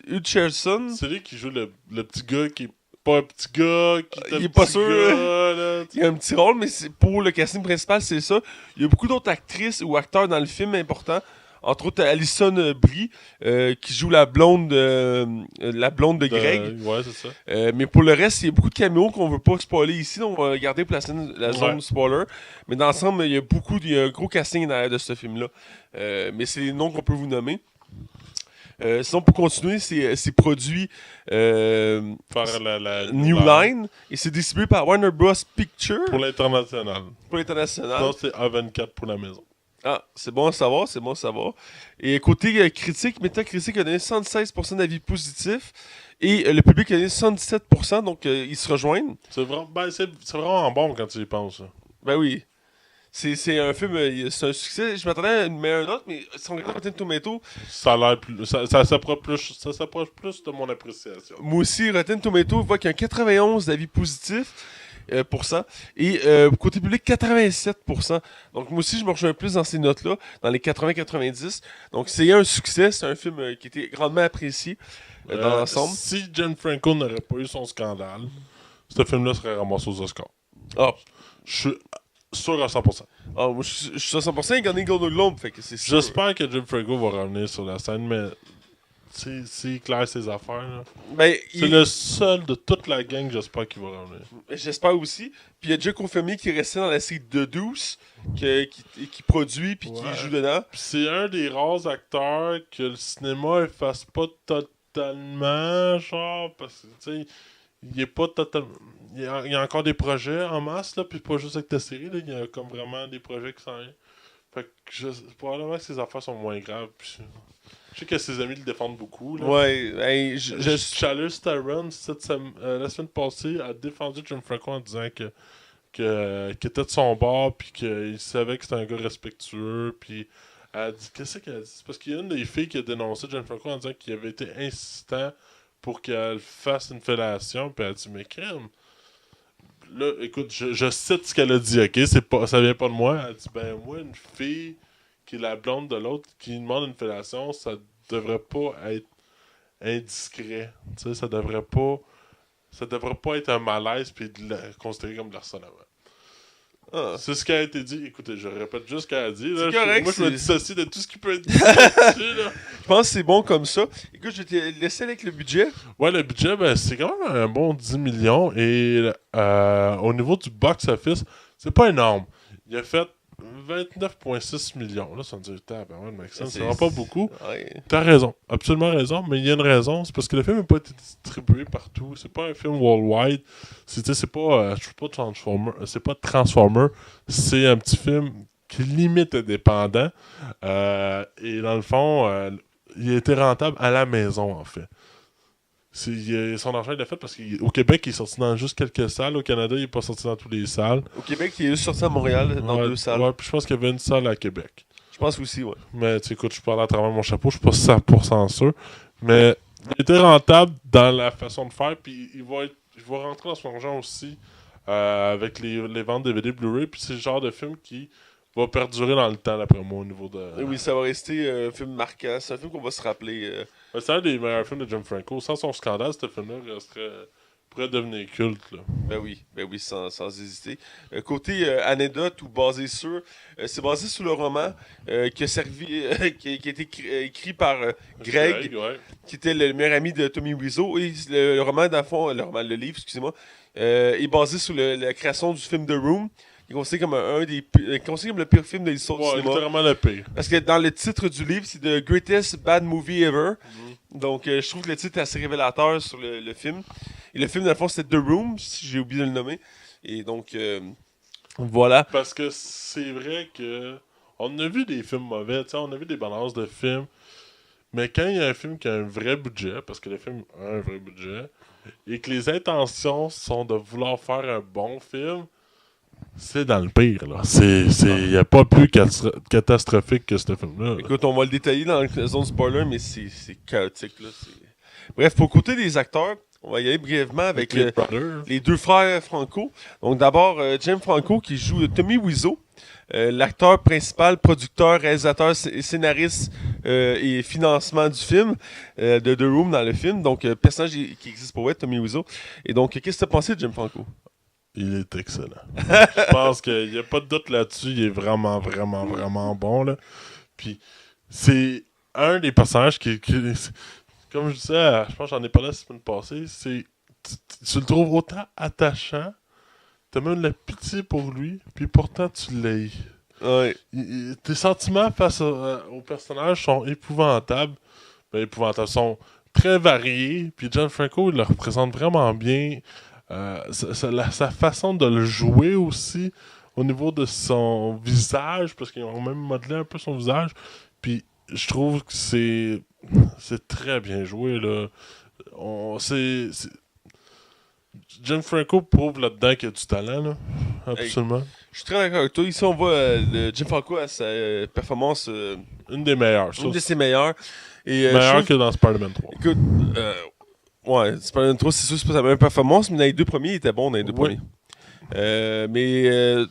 Hutcherson. C'est lui qui joue le petit gars qui est pas un petit gars, qui est un Il est petit pas sûr, gars, là. Il y a un petit rôle, mais pour le casting principal, c'est ça. Il y a beaucoup d'autres actrices ou acteurs dans le film importants. Entre autres, Alison Brie, qui joue la blonde de Greg. Ouais, c'est ça. Mais pour le reste, il y a beaucoup de caméos qu'on veut pas spoiler ici, donc on va garder pour la zone spoiler. Mais dans l'ensemble, il y a un gros casting derrière de ce film-là. Mais c'est les noms qu'on peut vous nommer. Sinon, pour continuer, c'est produit Faire la New Line et c'est distribué par Warner Bros. Pictures pour l'international. pour l'international. Non, c'est A24 pour la maison. Ah, c'est bon à savoir, c'est bon à savoir. Et côté critique, Metacritic a donné 76% d'avis positifs et le public a donné 77%, donc ils se rejoignent. C'est vraiment bon quand tu y penses. Là. Ben oui. C'est un film, c'est un succès. Je m'attendais à un autre, mais si on regarde Rotten Tomato, Ça a l'air plus. Ça s'approche plus de mon appréciation. moi aussi, Rotten Tomato voit qu'il y a un 91 d'avis positifs. Pour ça. Et côté public, 87%. Donc moi aussi, je me rejoins plus dans ces notes-là, dans les 80-90. Donc c'est un succès, c'est un film qui a été grandement apprécié dans l'ensemble. Si Gianfranco n'aurait pas eu son scandale, ce film-là serait ramassé aux Oscars. Ah, Je suis sûr à 100%. moi je suis à 100%, il a gagné Golden Globe, fait que c'est sûr. J'espère que Gianfranco va revenir sur la scène, mais c'est clair ses affaires. Là. Ben, C'est le seul de toute la gang, j'espère qu'il va revenir. J'espère aussi. Puis il a déjà confirmé qu'il restait dans la série de Deuce, qui produit puis qui joue dedans. Puis c'est un des rares acteurs que le cinéma efface pas totalement, genre, parce que, tu sais, il est pas totalement... Il y a encore des projets en masse, là, puis pas juste avec ta série, là, il y a comme vraiment des projets qui s'en viennent. Fait que probablement que ses affaires sont moins graves, puis... Je sais que ses amis le défendent beaucoup. Là. Ouais, hey, Charlize Theron, la semaine passée, a défendu Gianfranco en disant qu'il était de son bord, puis qu'il savait que c'était un gars respectueux, puis elle a dit, qu'est-ce qu'elle a dit? C'est parce qu'il y a une des filles qui a dénoncé Gianfranco en disant qu'il avait été insistant pour qu'elle fasse une fellation, puis elle a dit, mais crème. Là, écoute, je cite ce qu'elle a dit, ok? Ça vient pas de moi. Elle a dit, ben moi, une fille qui est la blonde de l'autre, qui demande une fellation, ça devrait pas être indiscret. Tu sais, ça devrait pas être un malaise puis considéré comme de l'harcèlement. Ah. C'est ce qui a été dit. Écoutez, je répète juste ce qu'elle a dit. Là. Correct, moi, je me dissocie de tout ce qui peut être dit là-dessus. Là. Je pense que c'est bon comme ça. Écoute, je vais te laisser avec le budget. Ouais, le budget, ben, c'est quand même un bon 10 millions. Et au niveau du box-office, c'est pas énorme. Il a fait 29,6 millions. Là, ça me dit, Maxime, c'est vraiment pas beaucoup. Ouais. T'as raison, absolument raison, mais il y a une raison. C'est parce que le film n'a pas été distribué partout. C'est pas un film worldwide. C'est pas Transformer. C'est pas Transformer. C'est un petit film qui limite indépendant. Et dans le fond, il a été rentable à la maison, en fait. Son argent, il l'a fait parce qu'au Québec, il est sorti dans juste quelques salles. Au Canada, il n'est pas sorti dans toutes les salles. Au Québec, il est juste sorti à Montréal, dans 2 salles. Ouais, puis je pense qu'il y avait une salle à Québec. Je pense aussi, ouais. Mais tu écoute, je parle à travers mon chapeau, je suis pas 100% sûr. Mais il était rentable dans la façon de faire, puis il va rentrer dans son argent aussi avec les ventes DVD Blu-ray. Puis c'est le genre de film qui va perdurer dans le temps, d'après moi, au niveau de... Oui, ça va rester un film marquant. C'est un film qu'on va se rappeler. C'est un des meilleurs films de Gianfranco. Sans son scandale, ce film-là pourrait devenir culte. Là. Ben oui, sans hésiter. Côté anecdote ou basé sur... c'est basé sur le roman qui a servi... qui a été écrit par Greg, ouais. qui était le meilleur ami de Tommy Wiseau. Et le roman, dans le fond, le livre, excusez-moi, est basé sur la création du film The Room. Il est considéré comme le pire film de l'histoire du cinéma. Littéralement le pire. Parce que dans le titre du livre, c'est The Greatest Bad Movie Ever. Donc, je trouve que le titre est assez révélateur sur le film. Et le film, dans le fond, c'était The Room, si j'ai oublié de le nommer. Et donc, voilà. Parce que c'est vrai que on a vu des films mauvais, on a vu des balances de films. Mais quand il y a un film qui a un vrai budget, parce que le film a un vrai budget, et que les intentions sont de vouloir faire un bon film, c'est dans le pire, là. Il n'y a pas plus catastrophique que ce film-là. Là. Écoute, on va le détailler dans la zone spoiler, mais c'est chaotique, là. Bref, pour côté des acteurs, on va y aller brièvement avec les 2 frères Franco. Donc d'abord, James Franco qui joue Tommy Wiseau, l'acteur principal, producteur, réalisateur, scénariste et financement du film, de The Room dans le film. Donc, personnage qui existe pour être Tommy Wiseau. Et donc, qu'est-ce que tu as pensé de James Franco? Il est excellent. Je pense qu'il n'y a pas de doute là-dessus. Il est vraiment, vraiment, vraiment bon. Là. Puis, c'est un des personnages qui comme je disais, je pense que j'en ai parlé la semaine passée, tu le trouves autant attachant, t'as même de la pitié pour lui, puis pourtant tu l'aies. Ouais. Tes sentiments face au personnage sont épouvantables, épouvantables. Ils sont très variés, puis John Franco, il le représente vraiment bien. Sa façon de le jouer aussi, au niveau de son visage, parce qu'ils ont même modelé un peu son visage, puis je trouve que c'est très bien joué, là. John Franco prouve là-dedans qu'il y a du talent, là. Absolument. Je suis très d'accord avec toi. Ici, on voit Jim Franco à sa performance, Une des meilleures, ça. une de ses meilleures. Et, Meilleure que dans Spider-Man 3. Écoute, ouais, Spider-Man 3, c'est sûr que c'est pas sa même performance, mais dans les deux premiers, il était bon dans les deux Oui. premiers. Mais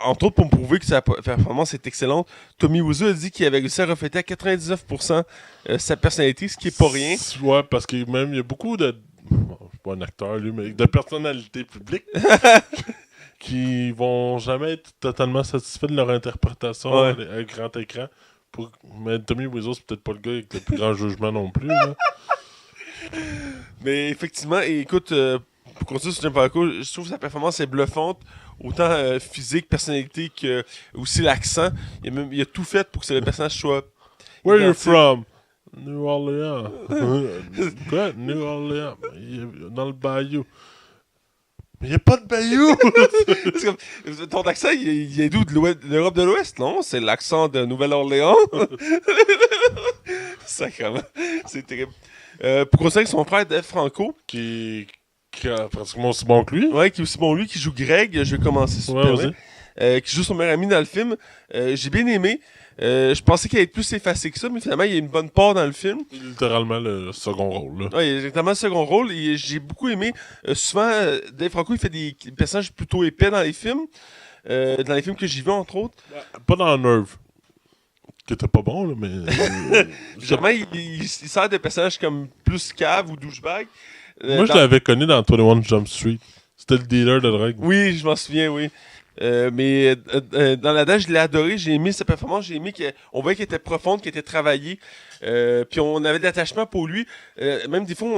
entre autres, pour me prouver que sa performance est excellente, Tommy Wiseau a dit qu'il avait réussi à refléter à 99% sa personnalité, ce qui est pas rien. Ouais, parce qu'il y a beaucoup de... Bon, je suis pas un acteur, lui, mais de personnalités publiques qui vont jamais être totalement satisfaits de leur interprétation à grand écran. Mais Tommy Wiseau, c'est peut-être pas le gars avec le plus grand jugement non plus, là. Mais effectivement, et écoute, pour continuer sur Jim Franco, je trouve que sa performance est bluffante, autant physique, personnalité que aussi l'accent. Il a tout fait pour que le personnage soit. Where you identique. from? New Orleans. Quoi? New Orleans. Dans le bayou. Mais il n'y a pas de bayou! C'est comme, ton accent, il est d'où? De l'Europe de l'Ouest? Non, c'est l'accent de Nouvelle-Orléans. Sacrément. C'est terrible. Pour continuer avec son frère Dave Franco, qui a pratiquement aussi bon que lui. ouais, qui est aussi bon lui, qui joue Greg, je vais commencer sur Ouais, le terrain, vas-y. qui joue son meilleur ami dans le film. J'ai bien aimé. Je pensais qu'il allait être plus effacé que ça, mais finalement, il y a une bonne part dans le film. Littéralement le second rôle, là. Ouais, il y a exactement le second rôle. Et j'ai beaucoup aimé. Souvent, Dave Franco, il fait des personnages plutôt épais dans les films. Dans les films que j'ai vus, entre autres. Pas dans Nerve. Qui était pas bon, là, mais... Généralement, il sert de personnages comme plus cave ou douchebag. Moi, je l'avais connu dans 21 Jump Street. C'était le dealer de drogue. Oui, je m'en souviens, oui. Mais dans la date, je l'ai adoré, j'ai aimé sa performance, j'ai aimé qu'on voyait qu'elle était profonde, qu'elle était travaillée, puis on avait de l'attachement pour lui. Même des fois,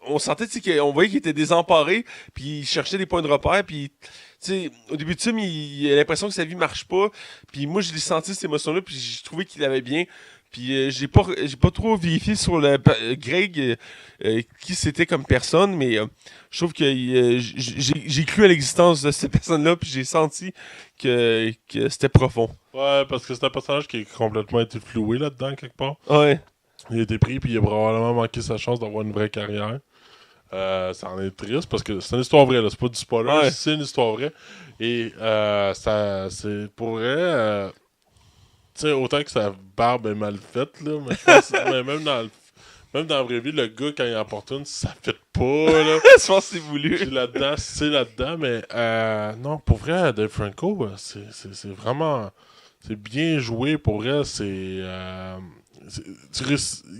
on sentait qu'on voyait qu'il était désemparé, puis il cherchait des points de repère, puis au début de film, il a l'impression que sa vie marche pas, puis moi, je l'ai senti cette émotion-là, puis j'ai trouvé qu'il avait bien. Puis j'ai pas trop vérifié sur Greg qui c'était comme personne, mais je trouve que j'ai cru à l'existence de cette personne-là, puis j'ai senti que c'était profond. Ouais, parce que c'est un personnage qui a complètement été floué là-dedans, quelque part. Ouais. Il a été pris, puis il a probablement manqué sa chance d'avoir une vraie carrière. Ça en est triste, parce que c'est une histoire vraie, là. C'est pas du spoiler, Ouais. c'est une histoire vraie. Et c'est pour vrai... tu sais, autant que sa barbe est mal faite, là, mais je pense mais même dans la vraie vie, le gars, quand il en porte une, ça fait pas, là. Je pense que c'est voulu. Puis là-dedans, c'est là-dedans, mais non, pour vrai, Dave Franco, c'est vraiment... C'est bien joué, pour vrai, il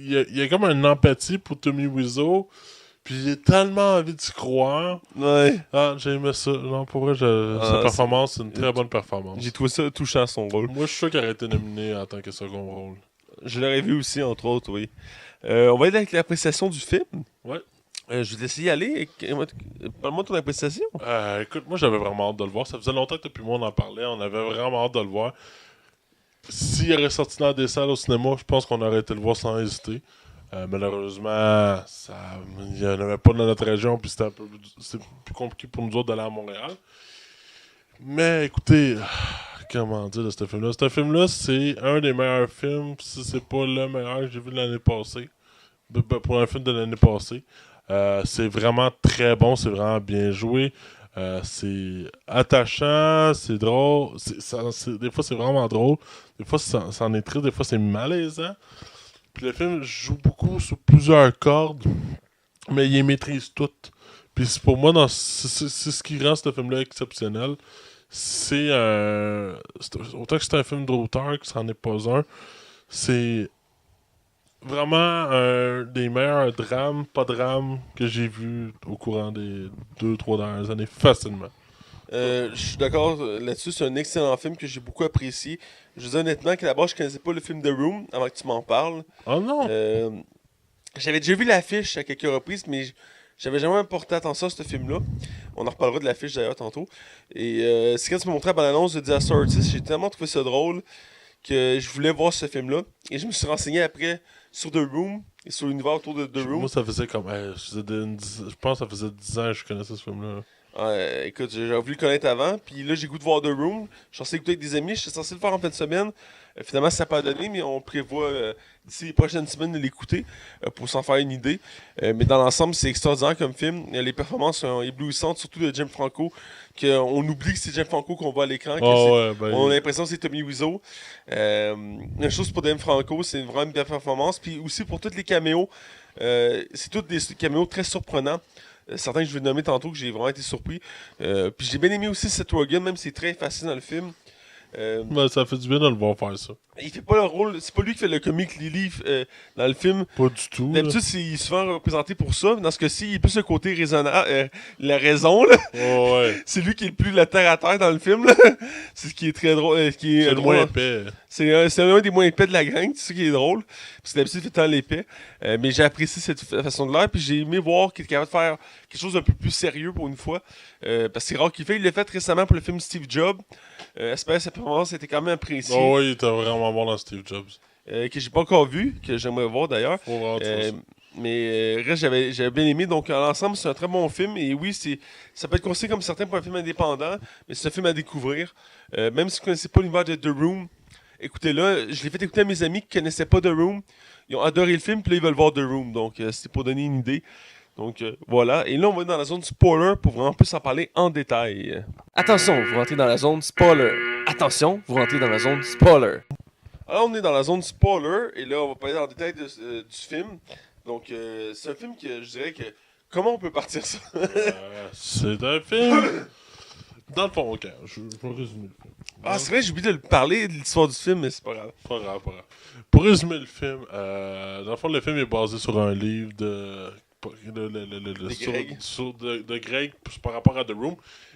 y a comme une empathie pour Tommy Wiseau, puis j'ai tellement envie d'y croire. Ouais. Ah, j'ai aimé ça. Non, pour vrai, sa performance, c'est une très bonne performance. J'ai trouvé ça touchant, son rôle. Moi, je suis sûr qu'il aurait été nominé en tant que second rôle. Je l'aurais vu aussi, entre autres, oui. On va aller avec l'appréciation du film. Ouais. Je vais te laisser y aller. Parle-moi de ton appréciation. Écoute, moi, j'avais vraiment hâte de le voir. Ça faisait longtemps que depuis moi, on en parlait. On avait vraiment hâte de le voir. S'il aurait sorti dans des salles au cinéma, je pense qu'on aurait été le voir sans hésiter. Malheureusement, il n'y en avait pas dans notre région, puis c'est plus compliqué pour nous autres d'aller à Montréal. Mais écoutez, comment dire de ce film-là? Ce film-là, c'est un des meilleurs films, si c'est pas le meilleur que j'ai vu de l'année passée. Pour un film de l'année passée. C'est vraiment très bon, c'est vraiment bien joué. C'est attachant, c'est drôle. Des fois, c'est vraiment drôle. Des fois, ça en est triste. Des fois, c'est malaisant. Puis le film joue beaucoup sur plusieurs cordes, mais il les maîtrise toutes. Puis pour moi, c'est ce qui rend ce film-là exceptionnel. Autant que c'est un film d'auteur, que ça n'en est pas un, c'est vraiment un des meilleurs drames que j'ai vu au courant des 2-3 dernières années, facilement. Je suis d'accord là-dessus, c'est un excellent film que j'ai beaucoup apprécié. Je veux dire honnêtement que d'abord je connaissais pas le film The Room avant que tu m'en parles. Oh non! J'avais déjà vu l'affiche à quelques reprises, mais j'avais jamais porté attention à ce film-là. On en reparlera de l'affiche d'ailleurs tantôt. Et c'est quand tu m'as montré la bande-annonce de Disaster Artist, j'ai tellement trouvé ça drôle que je voulais voir ce film-là. Et je me suis renseigné après sur The Room et sur l'univers autour de The Room. Moi, ça faisait comme. Je pense que ça faisait 10 ans que je connaissais ce film-là. Écoute, j'ai voulu le connaître avant, puis là, j'ai goût de voir The Room. Je suis censé écouter avec des amis, j'étais censé le faire en fin de semaine. Finalement, ça n'a pas donné, mais on prévoit d'ici les prochaines semaines de l'écouter pour s'en faire une idée. Mais dans l'ensemble, c'est extraordinaire comme film. Les performances sont éblouissantes, surtout de James Franco. On oublie que c'est James Franco qu'on voit à l'écran. On a l'impression que c'est Tommy Wiseau. Une chose pour James Franco, c'est vraiment une belle performance. Puis aussi pour tous les caméos, c'est tous des caméos très surprenants. Certains que je vais nommer tantôt que j'ai vraiment été surpris. Puis j'ai bien aimé aussi Seth Rogen, même si c'est très facile dans le film. Ça fait du bien de le voir faire ça. Il fait pas le rôle, c'est pas lui qui fait le comic relief dans le film. Pas du tout. D'habitude, il est souvent représenté pour ça. Dans ce cas-ci, il est plus le côté raisonnable, la raison. Là. Ouais. C'est lui qui est le plus la terre à terre dans le film. Là. C'est ce qui est très drôle. C'est le moins épais. C'est un des moins épais de la gang, c'est ça qui est drôle. Parce que d'habitude, il fait tant l'épais. Mais j'ai apprécié cette façon de l'air. Puis j'ai aimé voir qu'il est capable de faire quelque chose d'un peu plus sérieux pour une fois. Parce que c'est rare qu'il fait. Il l'a fait récemment pour le film Steve Jobs. J'espère que sa performance était quand même appréciée. Oh, oui, il était vraiment bon dans Steve Jobs. Que j'ai pas encore vu, que j'aimerais voir d'ailleurs. Faut voir ça. Mais reste, j'avais bien aimé. Donc, en ensemble, c'est un très bon film. Et oui, ça peut être considéré comme certains pour un film indépendant, mais c'est un film à découvrir. Même si vous ne connaissez pas l'univers de The Room, écoutez-le. Je l'ai fait écouter à mes amis qui ne connaissaient pas The Room. Ils ont adoré le film, puis là, ils veulent voir The Room. Donc, c'était pour donner une idée. Donc, voilà. Et là, on va dans la zone spoiler pour vraiment plus en parler en détail. Attention, vous rentrez dans la zone spoiler. Attention, vous rentrez dans la zone spoiler. Alors, on est dans la zone spoiler, et là, on va parler en détail du film. Donc, c'est un film que je dirais que... Comment on peut partir ça? C'est un film... Dans le fond, ok, je vais résumer le film. Ah, c'est vrai, j'ai oublié de parler de l'histoire du film, mais c'est pas grave. Pas grave. Pour résumer le film, dans le fond, le film est basé sur un livre de Greg par rapport à The Room.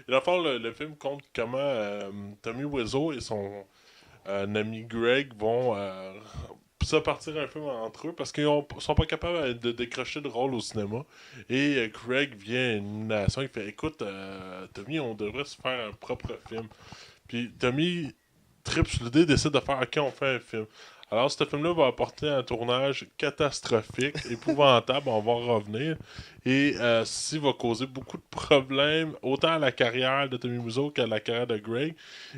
Et dans le fond, le film compte comment Tommy Wiseau et son ami Greg vont se partir un film entre eux parce qu'ils sont pas capables de décrocher de rôle au cinéma. Et Greg vient à une nation, il fait écoute, Tommy, on devrait se faire un propre film. Puis Tommy tripe sur l'idée, décide de faire ok, on fait un film. Alors, ce film-là va apporter un tournage catastrophique, épouvantable, on va en revenir. Et ceci va causer beaucoup de problèmes, autant à la carrière de Tommy Wiseau qu'à la carrière de Greg,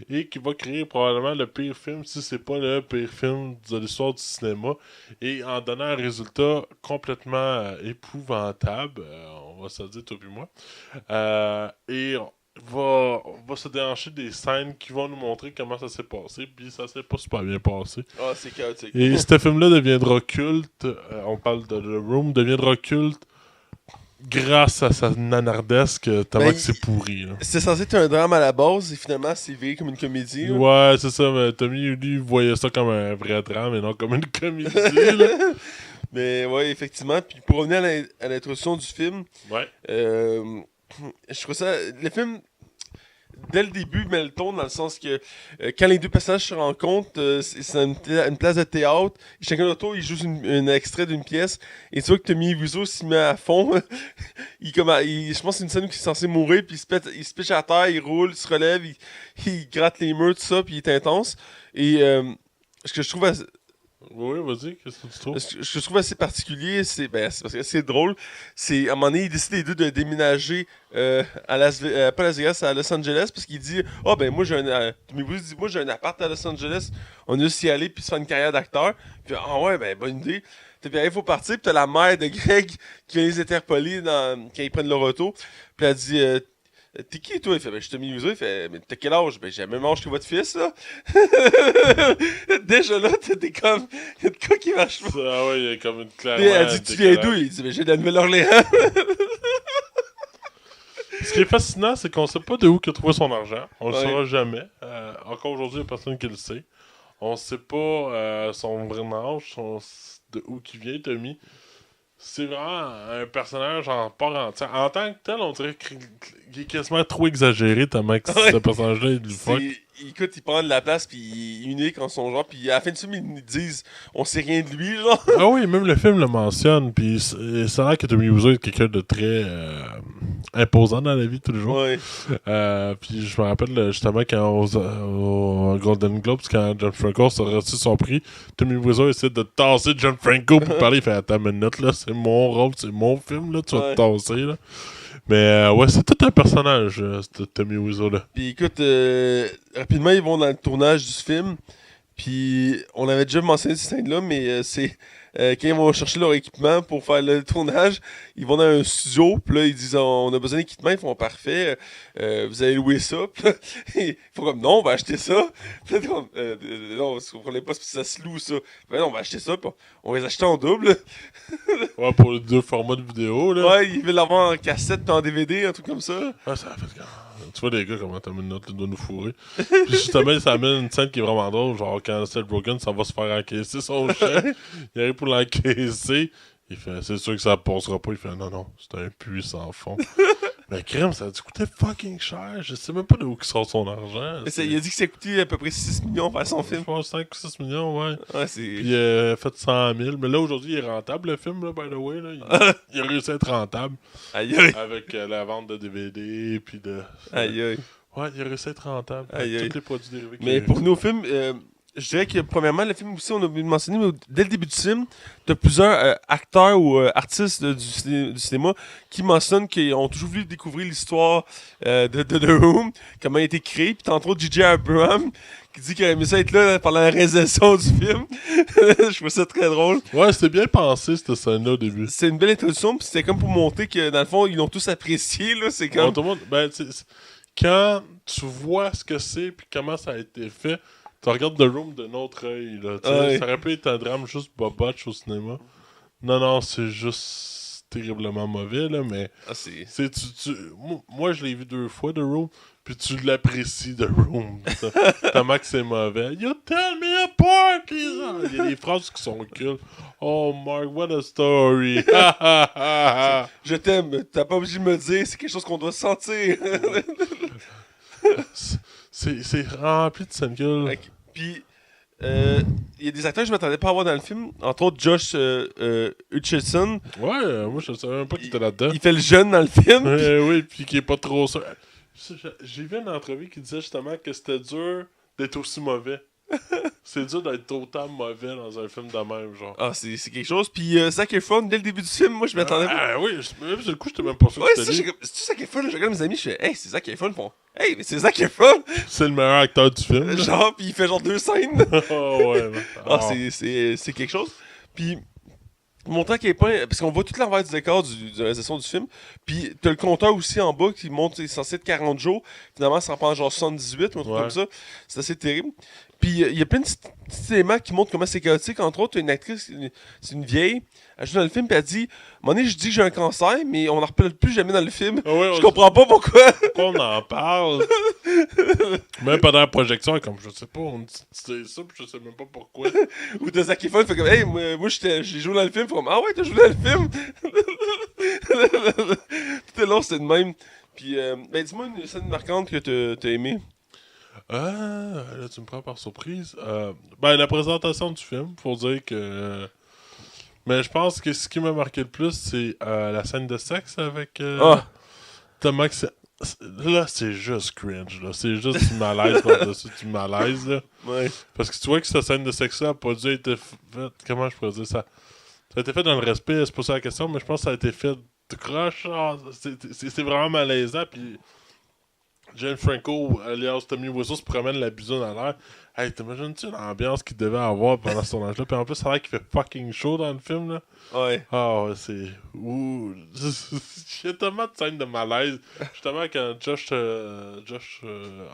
et qui va créer probablement le pire film, si c'est pas le pire film de l'histoire du cinéma, et en donnant un résultat complètement épouvantable, on va se le dire, toi et moi. Et va se déhancher des scènes qui vont nous montrer comment ça s'est passé, puis ça s'est pas super bien passé. Ah, c'est chaotique. Et ce film-là deviendra culte, on parle de The Room, deviendra culte grâce à sa nanardesque tellement que c'est pourri. C'était censé être un drame à la base, et finalement, c'est viré comme une comédie. Là. Ouais, c'est ça, mais Tommy, lui, voyait ça comme un vrai drame et non comme une comédie. Là. Mais ouais, effectivement. Puis pour revenir à l'introduction du film, ouais. Je trouve ça... Le film, dès le début, met le ton dans le sens que quand les deux personnages se rencontrent, c'est une place de théâtre. Et chacun d'autre, il joue un extrait d'une pièce. Et tu vois que Tommy Wiseau s'y met à fond. Je pense que c'est une scène où il est censé mourir. Puis il se pitche à terre, il roule, il se relève, il gratte les murs, tout ça. Puis il est intense. Et ce que je trouve... Oui, vas-y, qu'est-ce que tu trouves? Ce que je trouve assez particulier, c'est parce que c'est drôle. C'est à un moment donné, ils décident les deux de déménager pas Las Vegas, à Los Angeles, parce qu'il dit moi j'ai un appart à Los Angeles, on a juste y aller puis se faire une carrière d'acteur. Puis bonne idée. Puis il faut partir, puis t'as la mère de Greg qui vient les interpeller quand ils prennent leur auto. Puis elle dit t'es qui toi? Il fait je suis Tommy Wiseau. Il fait mais t'as quel âge? J'ai le même âge que votre fils là. Déjà là t'es comme il y a de quoi qui marche pas. Ah ouais, il y a comme une claire. Elle dit tu viens d'où? Il dit j'ai de la Nouvelle-Orléans. Ce qui est fascinant, c'est qu'on sait pas de où il a trouvé son argent. On le saura jamais. Encore aujourd'hui, il n'y a personne qui le sait. On sait pas son vrai âge, de où il vient, Tommy. C'est vraiment un personnage en part entière. En tant que tel, on dirait qu'il est quasiment trop exagéré tellement que ce personnage-là est du fuck. écoute, il prend de la place, puis il est unique en son genre, puis à la fin du film, ils nous disent on sait rien de lui, genre. Ah oui, même le film le mentionne, puis ça a l'air que Tommy Wiseau est quelqu'un de très imposant dans la vie tous les jours. Ouais. Puis je me rappelle justement quand au Golden Globes, quand John Franco a reçu son prix, Tommy Wiseau essaie de tasser John Franco pour parler. Il fait attends une minute, là, c'est mon rôle, c'est mon film, là, tu vas te tasser. Là. Mais ouais, c'est tout un personnage, ce Tommy Wiseau là. Puis écoute, rapidement, ils vont dans le tournage du film. Puis on avait déjà mentionné cette scène-là, mais c'est quand ils vont chercher leur équipement pour faire le tournage, ils vont dans un studio, puis là ils disent on a besoin d'équipement, ils font parfait, vous allez louer ça, puis là, ils font comme non, on va acheter ça, puis là comme non, vous comprenez pas, ça se loue ça, puis non, on va acheter ça, puis on va les acheter en double. Ouais, pour les 2 formats de vidéo là. Ouais, ils veulent l'avoir en cassette puis en DVD, un truc comme ça. Ouais, ça a fait quand. Tu vois les gars comment t'as mis une note, doit nous fourrer. Puis justement, ça amène une scène qui est vraiment drôle. Genre, quand Seth Rogen s'en va se faire encaisser son chèque, il arrive pour l'encaisser. Il fait, c'est sûr que ça passera pas. Il fait, non, c'est un puits sans fond. Mais crème, ça a dû coûter fucking cher. Je sais même pas d'où il sort son argent. Mais il a dit que ça a coûté à peu près 6 millions faire son film. Je pense 5 ou 6 millions, ouais. Ouais, c'est. Puis il a fait 100 000. Mais là, aujourd'hui, il est rentable, le film, là, by the way. Là. Il a réussi à être rentable. Aïe aïe. Avec la vente de DVD, puis de. Aïe aïe. Ouais, il a réussi à être rentable. Aïe, aïe. Tous les produits dérivés. Mais pour nos films, je dirais que premièrement, le film aussi, on a mentionné, mais dès le début du film, t'as plusieurs acteurs ou artistes du cinéma qui mentionnent qu'ils ont toujours voulu découvrir l'histoire de The Room, comment il a été créé. Puis t'as entre autres J.J. Abrams qui dit qu'il a aimé ça être là pendant la réalisation du film. Je trouve ça très drôle. Ouais, c'était bien pensé, cette scène-là, au début. C'est une belle introduction, puis c'était comme pour montrer que, dans le fond, ils l'ont tous apprécié. Là, c'est comme... Tout le monde, ben, quand tu vois ce que c'est puis comment ça a été fait, tu regardes The Room d'un autre œil. Là, Ouais. Ça aurait pu être un drame juste bobotch au cinéma. Non, c'est juste terriblement mauvais, là, mais Ah, c'est... moi, je l'ai vu 2 fois, The Room, puis tu l'apprécies, The Room. Tellement que c'est mauvais. You tell me apart, Lisa! Il y a des phrases qui sont cultes. Oh, Mark, what a story! Je t'aime, t'as pas obligé de me le dire, c'est quelque chose qu'on doit sentir. C'est rempli de scènes cultes. Ok. Puis, il y a des acteurs que je m'attendais pas à voir dans le film, entre autres Josh Hutcherson. Ouais, moi je savais même pas qu'il était là-dedans. Il fait le jeune dans le film. Oui, puis qui est pas trop sûr. J'ai vu une entrevue qui disait justement que c'était dur d'être aussi mauvais. C'est dur d'être autant mauvais dans un film de même, genre. Ah, c'est quelque chose. Puis Zac Efron, dès le début du film, moi je m'attendais pas. Ah oui, même sur le coup, j'étais même pas sûr Ouais, que c'est c'était lui. Zac Efron, je regarde mes amis, je fais hey, c'est Zac Efron, ils font hey, mais c'est Zac Efron! C'est le meilleur acteur du film. là. Genre, puis il fait genre 2 scènes. Oh ouais. Ah, c'est quelque chose. Puis, montrant qu'il est pas. Parce qu'on voit tout l'envers du décor de la réalisation du film. Puis, t'as le compteur aussi en bas qui montre, c'est censé être 40 jours. Finalement, ça en prend genre 78 ou un truc Ouais. comme ça. C'est assez terrible. Puis, il y a plein de petits éléments qui montrent comment c'est chaotique. Entre autres, une actrice, c'est une vieille, elle joue dans le film, puis elle dit à un moment donné, je dis que j'ai un cancer, mais on n'en reparle plus jamais dans le film. Ah ouais, Je comprends pas pourquoi. Pourquoi on en parle? Même pendant la projection, comme je sais pas, on dit c'est ça, puis je sais même pas pourquoi. Ou de Zac Efron, fait comme hey, moi j'ai joué dans le film. Fait comme ah ouais, t'as joué dans le film. Tout est long, c'est de même. Puis, ben dis-moi une scène marquante que t'as aimée. Là, tu me prends par surprise. Ben, la présentation du film, faut dire que. Mais je pense que ce qui m'a marqué le plus, c'est la scène de sexe avec Thomas. Là, c'est juste cringe. Là. C'est juste du malaise par-dessus du malaise. Là. Ouais. Parce que tu vois que cette scène de sexe-là n'a pas dû être faite. Comment je pourrais dire ça? Ça a été fait dans le respect, c'est pas ça la question, mais je pense que ça a été fait de croche. C'est vraiment malaisant. Puis. Jane Franco, alias Tommy Wiseau, se promène la bisoune à l'air. Hey, t'imagines-tu l'ambiance qu'il devait avoir pendant ce tournage-là? Puis en plus, ça a l'air qu'il fait fucking chaud dans le film, là. Ouais. Ah ouais, c'est... Ouh... Il y a tellement de scènes de malaise. Justement, quand Josh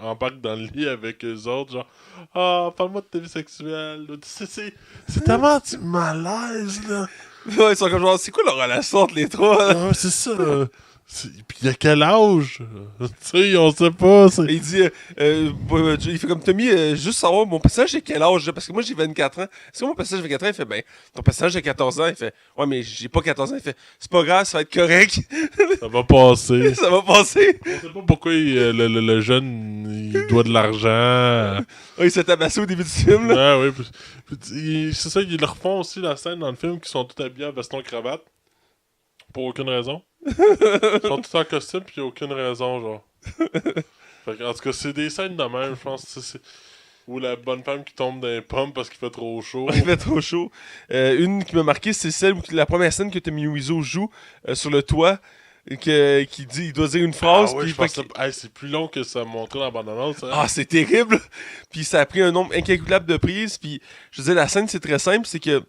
embarque dans le lit avec eux autres, genre... Ah, parle-moi de ta vie sexuelle. C'est tellement du malaise, là. Ouais, ils sont comme genre, c'est quoi leur relation entre les trois? Là? Ah, c'est ça, là. Puis il a quel âge? Tu sais, on sait pas. Et il dit, il fait comme Tommy, juste savoir mon personnage j'ai quel âge, là? Parce que moi j'ai 24 ans. Est-ce que mon personnage a 24 ans? Il fait, ben, ton personnage a 14 ans. Il fait, ouais, mais j'ai pas 14 ans. Il fait, c'est pas grave, ça va être correct. Ça va passer. Ça va passer. On sait pas pourquoi le jeune, il doit de l'argent. Ouais, il s'est tabassé au début du film, là. Ah oui, c'est ça, ils leur font aussi la scène dans le film qui sont tous habillés en veston-cravate. Pour aucune raison. Ils sont tous en costume, puis il n'y a aucune raison, genre. Fait que, en tout cas, c'est des scènes de même, je pense. Ou la bonne femme qui tombe dans les pommes parce qu'il fait trop chaud. Il fait trop chaud. Une qui m'a marqué, c'est celle où la première scène que Tommy Wiseau joue sur le toit. Qui dit, il doit dire une phrase. Ah ouais, puis je pense que c'est plus long que ça montrait dans la bande-annonce. Hein? Ah, c'est terrible! Puis ça a pris un nombre incalculable de prises. Puis je veux dire, la scène, c'est très simple. C'est que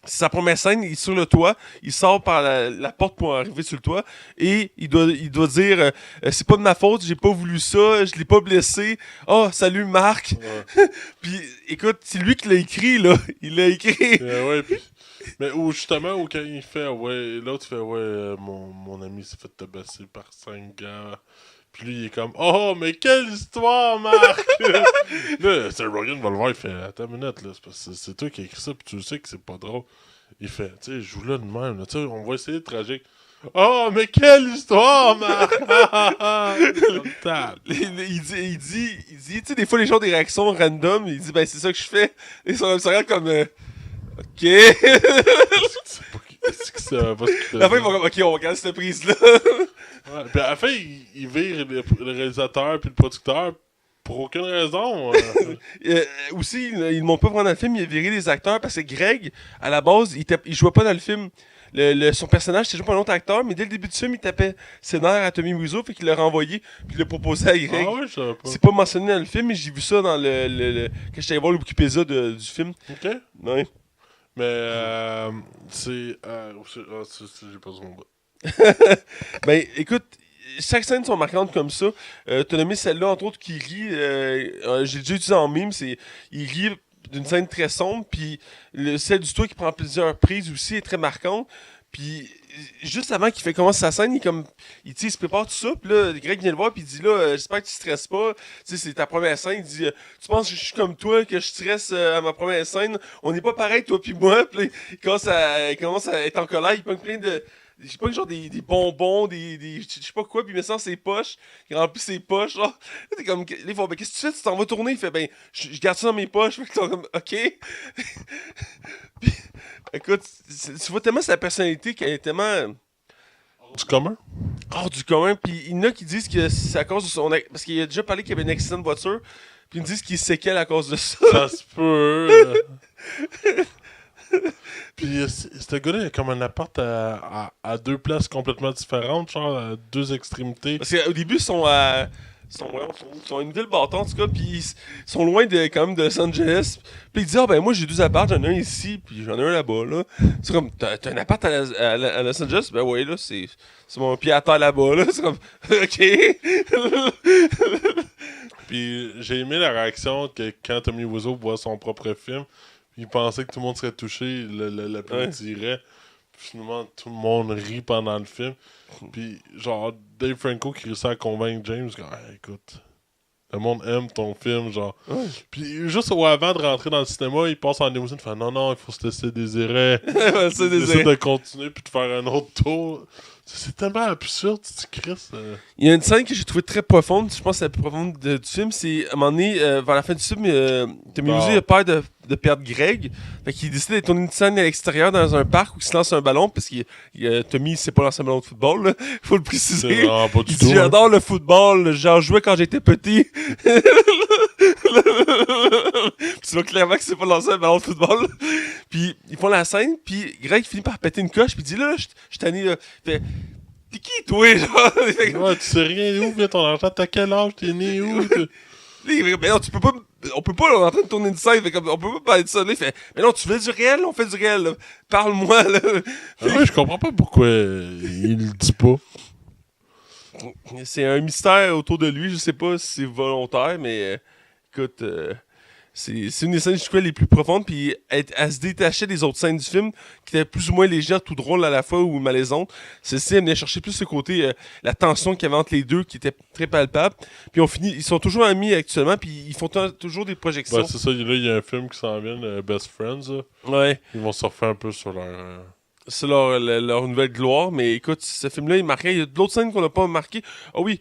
c'est sa première scène, il est sur le toit. Il sort par la porte pour arriver sur le toit. Et il doit dire c'est pas de ma faute, j'ai pas voulu ça, je l'ai pas blessé. Oh, salut Marc! Ouais. Puis écoute, c'est lui qui l'a écrit, là. Il l'a écrit. Ouais, puis... Mais où justement, où quand il fait, ouais, l'autre fait, ouais, mon ami s'est fait tabasser par 5 gars. Puis lui, il est comme, oh, mais quelle histoire, Marc! Là, Seth Rogen va le voir, il fait, attends une minute, là, c'est toi qui as écrit ça, puis tu sais que c'est pas drôle. Il fait, tu sais, joue là de même, là, tu sais, on va essayer de tragique. Oh, mais quelle histoire, Marc! il dit, tu sais, des fois, les gens ont des réactions random. Il dit, ben, c'est ça que je fais. Et ça regarde comme, ok. Est-ce que ça va ce La fin, ils vont comme, ok, on regarde cette prise-là. Ouais, puis à la fin, il vire le réalisateur puis le producteur pour aucune raison. Aussi, ils m'ont pas pris dans le film, il a viré les acteurs parce que Greg, à la base, il jouait pas dans le film. Son personnage, c'était joué par un autre acteur, mais dès le début du film, il tapait ses nerfs à Tommy Wiseau, fait qu'il l'a renvoyé, puis il l'a proposé à Greg. Ah ouais, je savais pas. C'est pas mentionné dans le film, mais j'ai vu ça dans quand j'étais allé voir le Wikipédia du film. Ok. Ouais. Mais c'est. J'ai pas son bout. Ben, écoute, chaque scène sont marquantes comme ça. T'as nommé celle-là, entre autres, qui rit. J'ai déjà utilisé en mime, il rit d'une scène très sombre, puis celle du toit qui prend plusieurs prises aussi est très marquante. Puis juste avant qu'il fait commencer sa scène, il se prépare tout ça, puis là, Greg vient le voir, puis il dit là, j'espère que tu stresses pas. Tu sais, c'est ta première scène. Il dit, tu penses que je suis comme toi, que je stresse à ma première scène? On n'est pas pareil, toi puis moi. Puis là, il commence à être en colère, il pogne plein de. Je sais pas, genre des bonbons, je sais pas quoi, puis il met ça dans ses poches, il remplit ses poches, genre. Là, t'es comme, les fois, ben, qu'est-ce que tu fais? Tu t'en vas tourner? Il fait, ben, je garde ça dans mes poches. Fait que t'es comme, ok. Puis, écoute, tu vois tellement sa personnalité qu'elle est tellement Du commun? hors du commun. Puis il y en a qui disent que c'est à cause de son. Parce qu'il a déjà parlé qu'il y avait un accident de voiture, puis ils me disent qu'il se séquelle à cause de ça. Ça se peut. Puis ce gars-là, il a comme un appart à deux places complètement différentes, genre à deux extrémités. Parce qu'au début, ils sont à une ville bâtante, en tout cas, puis ils sont loin quand même de Los Angeles. Puis il dit, ah ben moi j'ai 2 apparts, j'en ai un ici, puis j'en ai un là-bas, là. C'est comme, t'as un appart à Los Angeles? Ben ouais, là, c'est mon pied à terre là-bas, là. C'est comme, ok. Puis j'ai aimé la réaction que quand Tommy Wiseau voit son propre film, il pensait que tout le monde serait touché, l'applaudirait. Puis finalement, tout le monde rit pendant le film. Puis genre, Dave Franco qui réussit à convaincre James, écoute, le monde aime ton film, genre. Ouais. Puis juste avant de rentrer dans le cinéma, il passe en limousine, il fait non, il faut se laisser désirer. C'est Il essaie de continuer puis de faire un autre tour. C'est tellement absurde, tu Chris. Il y a une scène que j'ai trouvée très profonde, je pense que c'est la plus profonde du film, c'est à un moment donné, vers la fin du film, Tommy Wiseau a peur de perdre Greg, fait qu'il décide de tourner une scène à l'extérieur dans un parc où il se lance un ballon, parce que Tommy sait pas lancer un ballon de football, là. Faut le préciser. Pas du Il tout, dit j'adore le football, j'en jouais quand j'étais petit. Tu vois clairement que c'est pas lancer un ballon de football. Puis ils font la scène, puis Greg finit par péter une coche, puis il dit là, je suis tanné, là. Fait, t'es qui, toi, genre? Ouais, tu sais rien, où vient ton argent, t'as quel âge, t'es né où? Mais non, tu peux pas. On peut pas, là, on est en train de tourner une scène, fait comme, on peut pas parler de ça. Là, il fait, mais non, tu fais du réel, on fait du réel, là. Parle-moi, là. Ouais, je comprends pas pourquoi il le dit pas. C'est un mystère autour de lui, je sais pas si c'est volontaire, mais écoute, c'est une des scènes, je trouvais, les plus profondes, puis elle se détachait des autres scènes du film, qui étaient plus ou moins légères, tout drôles à la fois, ou malaisantes. Celle-ci, elle venait chercher plus ce côté, la tension qu'il y avait entre les deux, qui était très palpable. Puis ils sont toujours amis actuellement, puis ils font toujours des projections. Ouais, c'est ça, là, il y a un film qui s'en vient, Best Friends, là. Ouais. Ils vont surfer un peu sur leur... C'est leur nouvelle gloire, mais écoute, ce film-là, il marquait. Il y a d'autres scènes qu'on n'a pas marquées. Ah oui,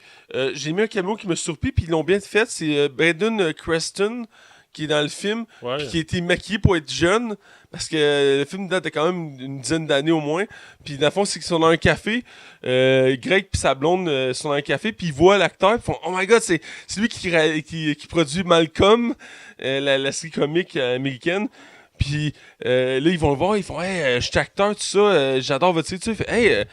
j'ai mis un caméo qui m'a surpris, puis ils l'ont bien fait. C'est Braden Creston, qui est dans le film, Ouais. puis qui a été maquillé pour être jeune, parce que le film date de quand même une dizaine d'années au moins. Puis dans le fond, c'est qu'ils sont dans un café, Greg puis sa blonde sont dans un café, puis ils voient l'acteur, puis ils font « Oh my God, c'est lui qui produit Malcolm, la série comique américaine. » Puis là, ils vont le voir, ils font « Hey, je suis acteur, tout ça, j'adore votre série. » Tu sais, il fait « Hey,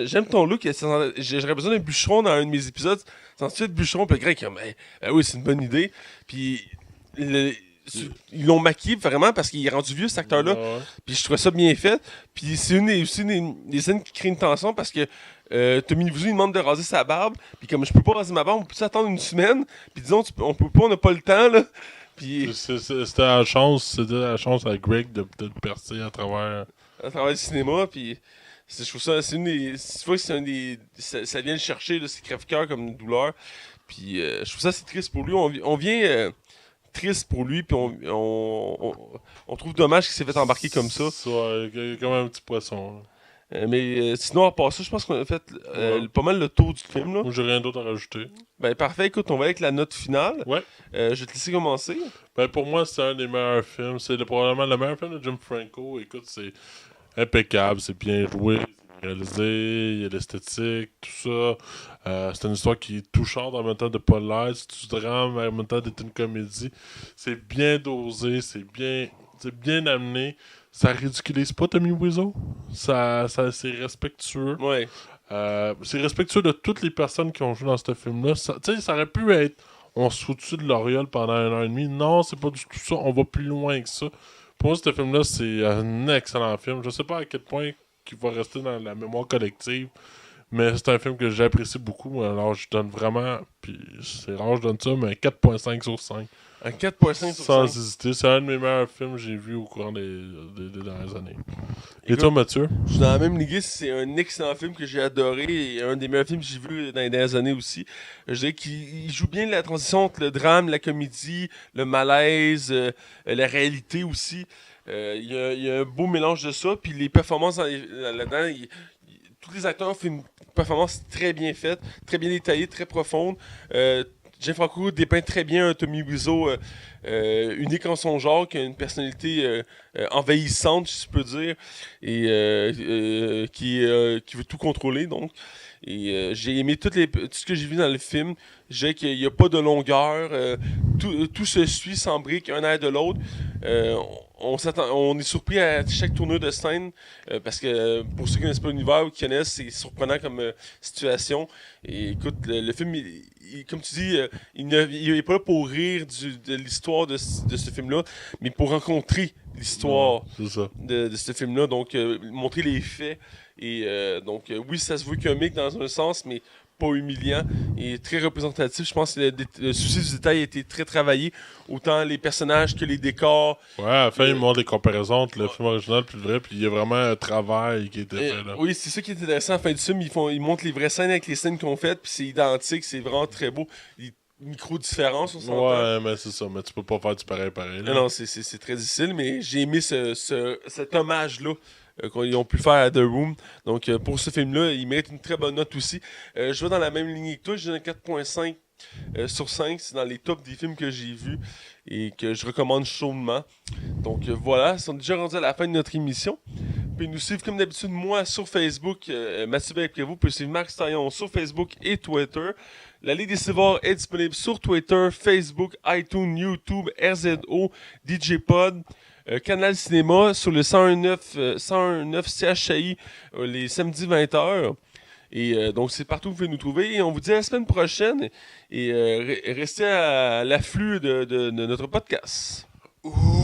j'aime ton look, j'aurais besoin d'un bûcheron dans un de mes épisodes. » C'est ensuite bûcheron, puis Greg, comme hey, oui, c'est une bonne idée. » Puis ils l'ont maquillé vraiment parce qu'il est rendu vieux, cet acteur-là. Ouais. Puis je trouvais ça bien fait. Puis c'est aussi des scènes qui créent une tension parce que Tommy Wiseau, il demande de raser sa barbe. Puis comme je peux pas raser ma barbe, on peut attendre une semaine. Puis disons, on peut pas, on n'a pas le temps, là. Puis C'était la chance à Greg de percer à travers le cinéma, puis je trouve ça, c'est une des, tu vois que c'est un des, ça vient le chercher, là, c'est crève-cœur comme une douleur. Puis je trouve ça c'est triste pour lui. On vient triste pour lui, puis on trouve dommage qu'il s'est fait embarquer comme ça. C'est comme un petit poisson. Là. Mais sinon, à part ça, je pense qu'on a fait pas mal le tour du film. Là. Moi, j'ai rien d'autre à rajouter. Ben parfait, écoute, on va avec la note finale. Ouais. Je vais te laisser commencer. Ben, pour moi, c'est un des meilleurs films. C'est probablement le meilleur film de Jim Franco. Écoute, c'est impeccable, c'est bien joué, c'est bien réalisé, il y a l'esthétique, tout ça. C'est une histoire qui est touchante en même temps de pas l'être, c'est du drame, en même temps d'être une comédie. C'est bien dosé, c'est bien amené. Ça ridiculise pas Tommy Wiseau. C'est respectueux. Ouais. C'est respectueux de toutes les personnes qui ont joué dans ce film-là. Ça aurait pu être on se fout dessus de l'Oriole pendant 1 heure et demie. Non, c'est pas du tout ça. On va plus loin que ça. Pour moi, ce film-là, c'est un excellent film. Je sais pas à quel point il va rester dans la mémoire collective, mais c'est un film que j'apprécie beaucoup. Alors, je donne vraiment, puis c'est rare, je donne ça, mais 4.5 sur 5. Un 4.5 sur 5. Sans hésiter. C'est un de mes meilleurs films que j'ai vu au courant des dernières années. Et toi, Mathieu? Je suis dans la même ligue, c'est un excellent film que j'ai adoré et un des meilleurs films que j'ai vu dans les dernières années aussi. Je dirais qu'il joue bien la transition entre le drame, la comédie, le malaise, la réalité aussi. Il y a un beau mélange de ça, puis les performances là-dedans, tous les acteurs font une performance très bien faite, très bien détaillée, très profonde. Jim Franco dépeint très bien un Tommy Wiseau unique en son genre, qui a une personnalité envahissante, si je peux dire, et qui veut tout contrôler, donc. Et j'ai aimé tout ce que j'ai vu dans le film. J'ai qu'il n'y a pas de longueur. Tout se suit sans briques, un air de l'autre. On est surpris à chaque tournure de scène parce que pour ceux qui connaissent pas l'univers ou qui connaissent, c'est surprenant comme situation. Et écoute, le film, comme tu dis, il n'est pas là pour rire de l'histoire de ce film-là, mais pour rencontrer l'histoire de ce film-là. Donc, montrer les faits. Et donc, oui, ça se veut comique dans un sens, mais pas humiliant et très représentatif. Je pense que le souci du détail a été très travaillé, autant les personnages que les décors. Ouais, à la fin, ils montrent des comparaisons entre le film original et le vrai, puis il y a vraiment un travail qui a été fait là. Oui, c'est ça qui est intéressant. À la fin du film, ils montrent les vraies scènes avec les scènes qu'ils ont faites, puis c'est identique, c'est vraiment très beau. Les micro-différences, on s'entend. Ouais, mais c'est ça, mais tu peux pas faire du pareil. Là. Non, c'est très difficile, mais j'ai aimé cet hommage-là. Qu'ils ont pu faire à The Room. Donc, pour ce film-là, il mérite une très bonne note aussi. Je vais dans la même ligne que toi. J'ai un 4.5 sur 5. C'est dans les tops des films que j'ai vus et que je recommande chaudement. Donc, voilà. Ils sont déjà rendus à la fin de notre émission. Vous pouvez nous suivre comme d'habitude, moi, sur Facebook. Mathieu Belprévost. Vous pouvez suivre Marc Staillon sur Facebook et Twitter. La Ligue des Civoires est disponible sur Twitter, Facebook, iTunes, YouTube, RZO, DJ Pod. Canal Cinéma sur le 101.9 CHI les samedis 20h. Et donc, c'est partout où vous pouvez nous trouver. Et on vous dit à la semaine prochaine. Et restez à l'afflux de notre podcast. Ouh.